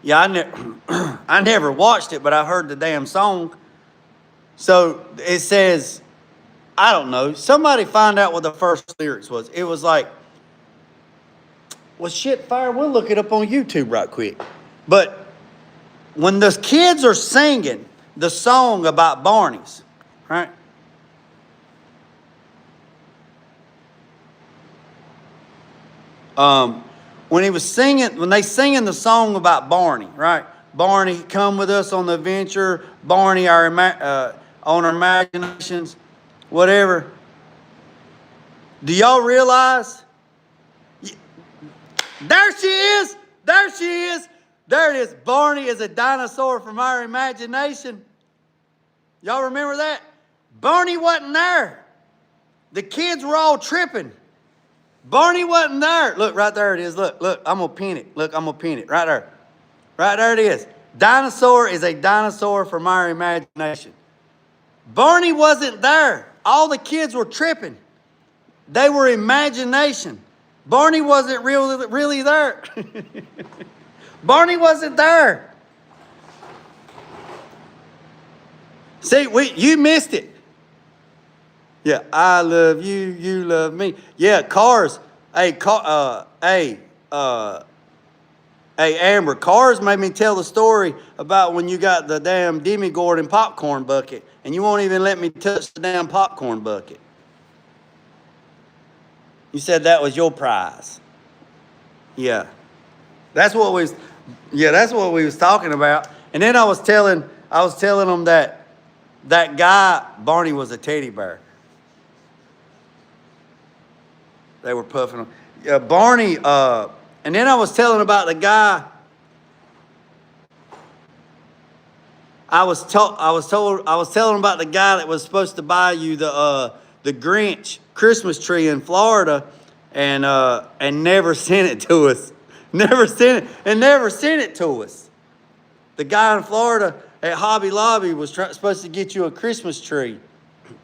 Speaker 1: Yeah, I never watched it, but I heard the damn song. So it says, I don't know, somebody find out what the first lyrics was. It was like, well, shit, fire, we'll look it up on YouTube right quick. But when the kids are singing the song about Barney's, right? When they singing the song about Barney, right? Barney, come with us on the adventure. Barney, on our imaginations, whatever. Do y'all realize? There she is. There she is. There it is. Barney is a dinosaur from our imagination. Y'all remember that? Barney wasn't there. The kids were all tripping. Barney wasn't there. Look, right there it is. Look, I'm going to pin it. Look, I'm going to pin it right there. Right there it is. Dinosaur is a dinosaur from our imagination. Barney wasn't there. All the kids were tripping. They were imagination. Barney wasn't really there. Barney wasn't there. See, you missed it. Yeah, I love you, you love me. Yeah, cars. Hey, Amber, cars made me tell the story about when you got the damn Demigorgon popcorn bucket, and you won't even let me touch the damn popcorn bucket. You said that was your prize. Yeah. That's what we was talking about. And then I was telling them that guy, Barney, was a teddy bear. They were puffing on. Yeah, Barney, and then I was telling about the guy. I was telling about the guy that was supposed to buy you the Grinch Christmas tree in Florida, and never sent it to us. Never sent it to us. The guy in Florida at Hobby Lobby was supposed to get you a Christmas tree,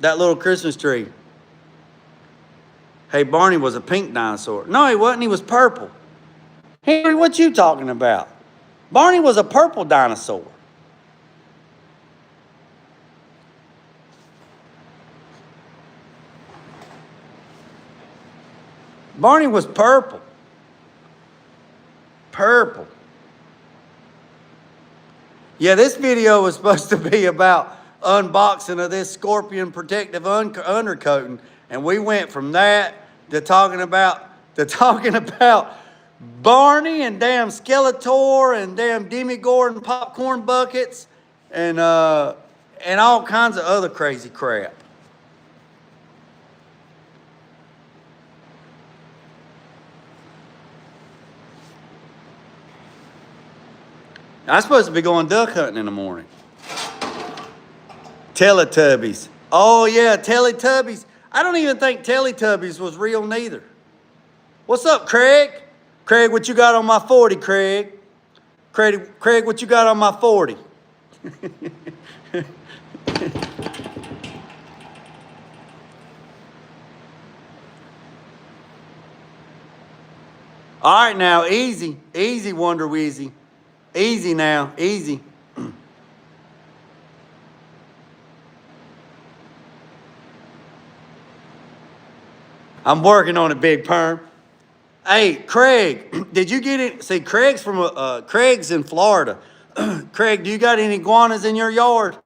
Speaker 1: that little Christmas tree. Hey, Barney was a pink dinosaur. No, he wasn't. He was purple. Henry, what you talking about? Barney was a purple dinosaur. Barney was purple. Purple. Yeah, this video was supposed to be about unboxing of this Scorpion protective undercoating, and we went from that to talking about Barney and damn Skeletor and damn Demi Gordon popcorn buckets and all kinds of other crazy crap. I'm supposed to be going duck hunting in the morning. Teletubbies. Oh yeah, Teletubbies. I don't even think Teletubbies was real neither. What's up, Craig? Craig, what you got on my 40, Craig? Craig, what you got on my 40? All right now, easy. Easy, Wonder Wheezy. Easy now, easy. I'm working on it, Big Perm. Hey, Craig, did you get it? See, Craig's in Florida. Craig, do you got any iguanas in your yard?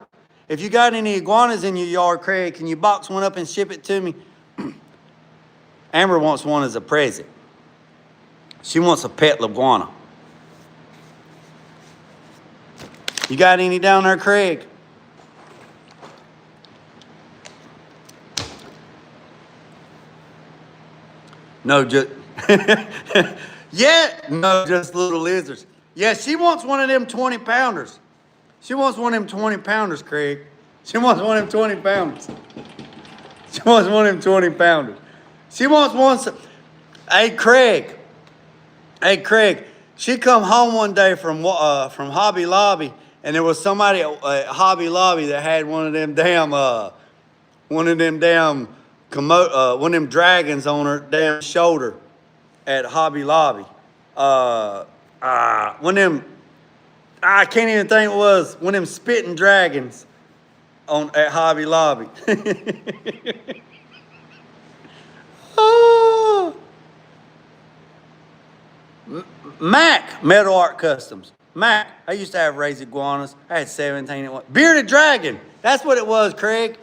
Speaker 1: If you got any iguanas in your yard, Craig, can you box one up and ship it to me? Amber wants one as a present. She wants a pet iguana. You got any down there, Craig? No, just yeah, no, just little lizards. Yeah, she wants one of them 20-pounders. She wants one of them 20-pounders, Craig. She wants one of them 20-pounders. She wants one of them 20-pounders. She wants one. Hey, Craig. Hey, Craig. She come home one day from Hobby Lobby, and there was somebody at Hobby Lobby that had one of them dragons on her damn shoulder at Hobby Lobby. One of them, I can't even think it was, one of them spitting dragons at Hobby Lobby. Oh. Mac, Metal Art Customs. Mac, I used to have raised iguanas. I had 17 at one. Bearded Dragon, that's what it was, Craig.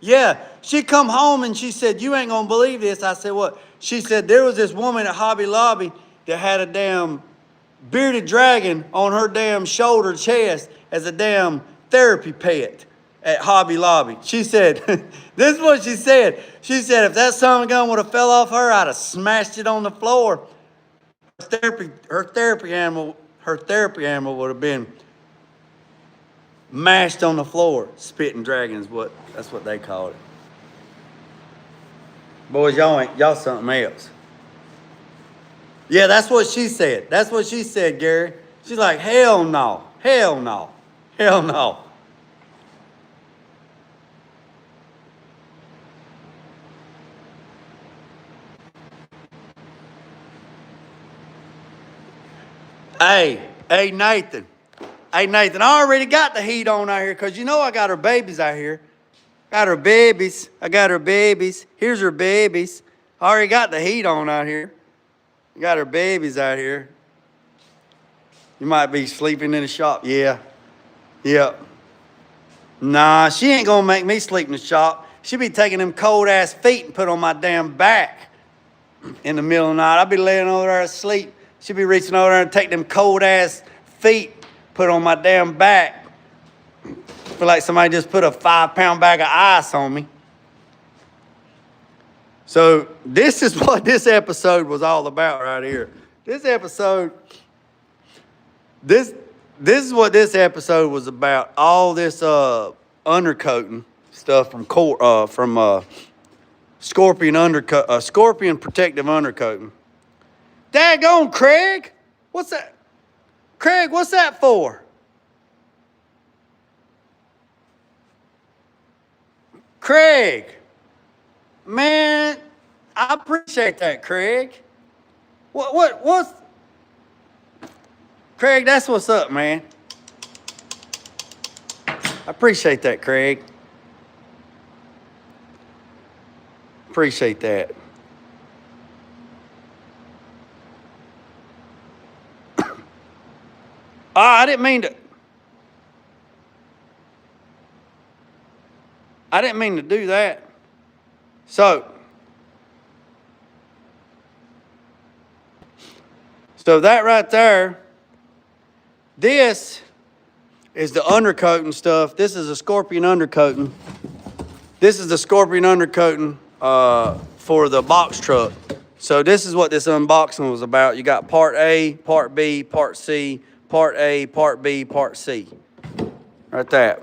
Speaker 1: Yeah, she come home and she said, you ain't gonna believe this. I said, what? She said, there was this woman at Hobby Lobby that had a damn bearded dragon on her damn shoulder chest as a damn therapy pet at Hobby Lobby. She said, this is what she said. She said, if that son gun would have fell off her, I'd have smashed it on the floor. Her therapy animal would have been mashed on the floor. Spitting dragons, that's what they call it. Boys, y'all something else. Yeah, that's what she said. That's what she said, Gary. She's like, hell no, hell no, hell no. Hey, Nathan. Hey, Nathan, I already got the heat on out here because you know I got her babies out here. Got her babies. I got her babies. Here's her babies. I already got the heat on out here. Got her babies out here. You might be sleeping in the shop. Yeah. Yeah. Nah, she ain't gonna make me sleep in the shop. She be taking them cold ass feet and put on my damn back in the middle of the night. I'll be laying over there asleep. She be reaching over there and take them cold ass feet, put on my damn back. Feel like somebody just put a 5-pound bag of ice on me. So this is what this episode was all about right here. This is what this episode was about. All this undercoating stuff from Scorpion protective undercoating. Daggone, Craig. What's that? Craig, what's that for? Craig. Man, I appreciate that, Craig. What's... Craig, that's what's up, man. I appreciate that, Craig. Appreciate that. I didn't mean to do that. So So that right there, this is the undercoating stuff. This is a Scorpion undercoating. This is the Scorpion undercoating for the box truck. So this is what this unboxing was about. You got part A, part B, part C, part A, part B, part C. Right there.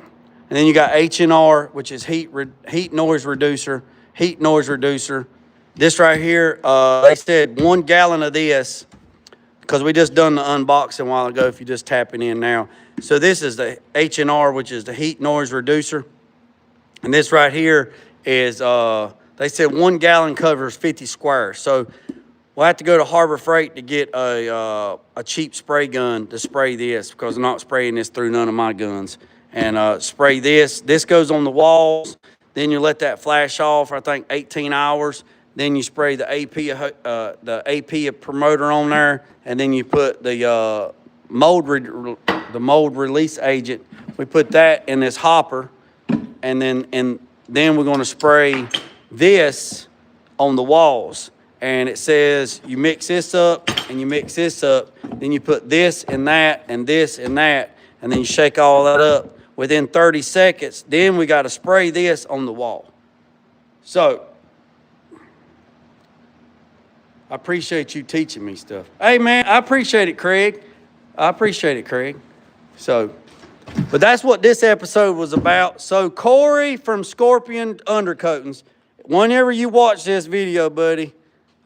Speaker 1: And then you got HNR, which is heat noise reducer, heat noise reducer. This right here, they said 1 gallon of this, because we just done the unboxing a while ago if you're just tapping in now. So this is the HNR, which is the heat noise reducer. And this right here is, they said 1 gallon covers 50 squares. So we'll have to go to Harbor Freight to get a cheap spray gun to spray this, because I'm not spraying this through none of my guns. And spray this. This goes on the walls. Then you let that flash off, I think 18 hours. Then you spray the AP promoter on there, and then you put the mold release agent. We put that in this hopper, and then we're going to spray this on the walls. And it says you mix this up and you mix this up. Then you put this and that and this and that, and then you shake all that up. Within 30 seconds, then we got to spray this on the wall. So I appreciate you teaching me stuff. Hey, man, I appreciate it, Craig. I appreciate it, Craig. So, but that's what this episode was about. So, Corey from Scorpion Undercoatings, whenever you watch this video, buddy,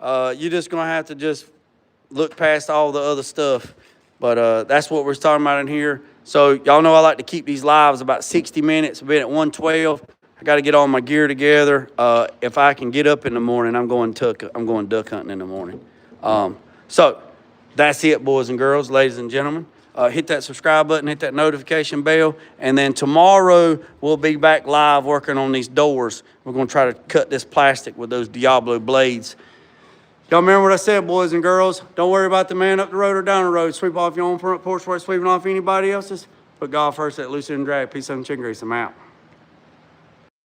Speaker 1: you're just going to have to just look past all the other stuff. But that's what we're talking about in here. So, y'all know I like to keep these lives about 60 minutes. We've been at 112. I got to get all my gear together. If I can get up in the morning, I'm going duck hunting in the morning. So that's it, boys and girls, ladies and gentlemen. Hit that subscribe button, hit that notification bell, and then tomorrow we'll be back live working on these doors. We're going to try to cut this plastic with those Diablo blades. Y'all remember what I said, boys and girls? Don't worry about the man up the road or down the road. Sweep off your own front porch before sweeping off anybody else's. Put God first, let loose and drag. Peace, sun, chicken grease. I'm out.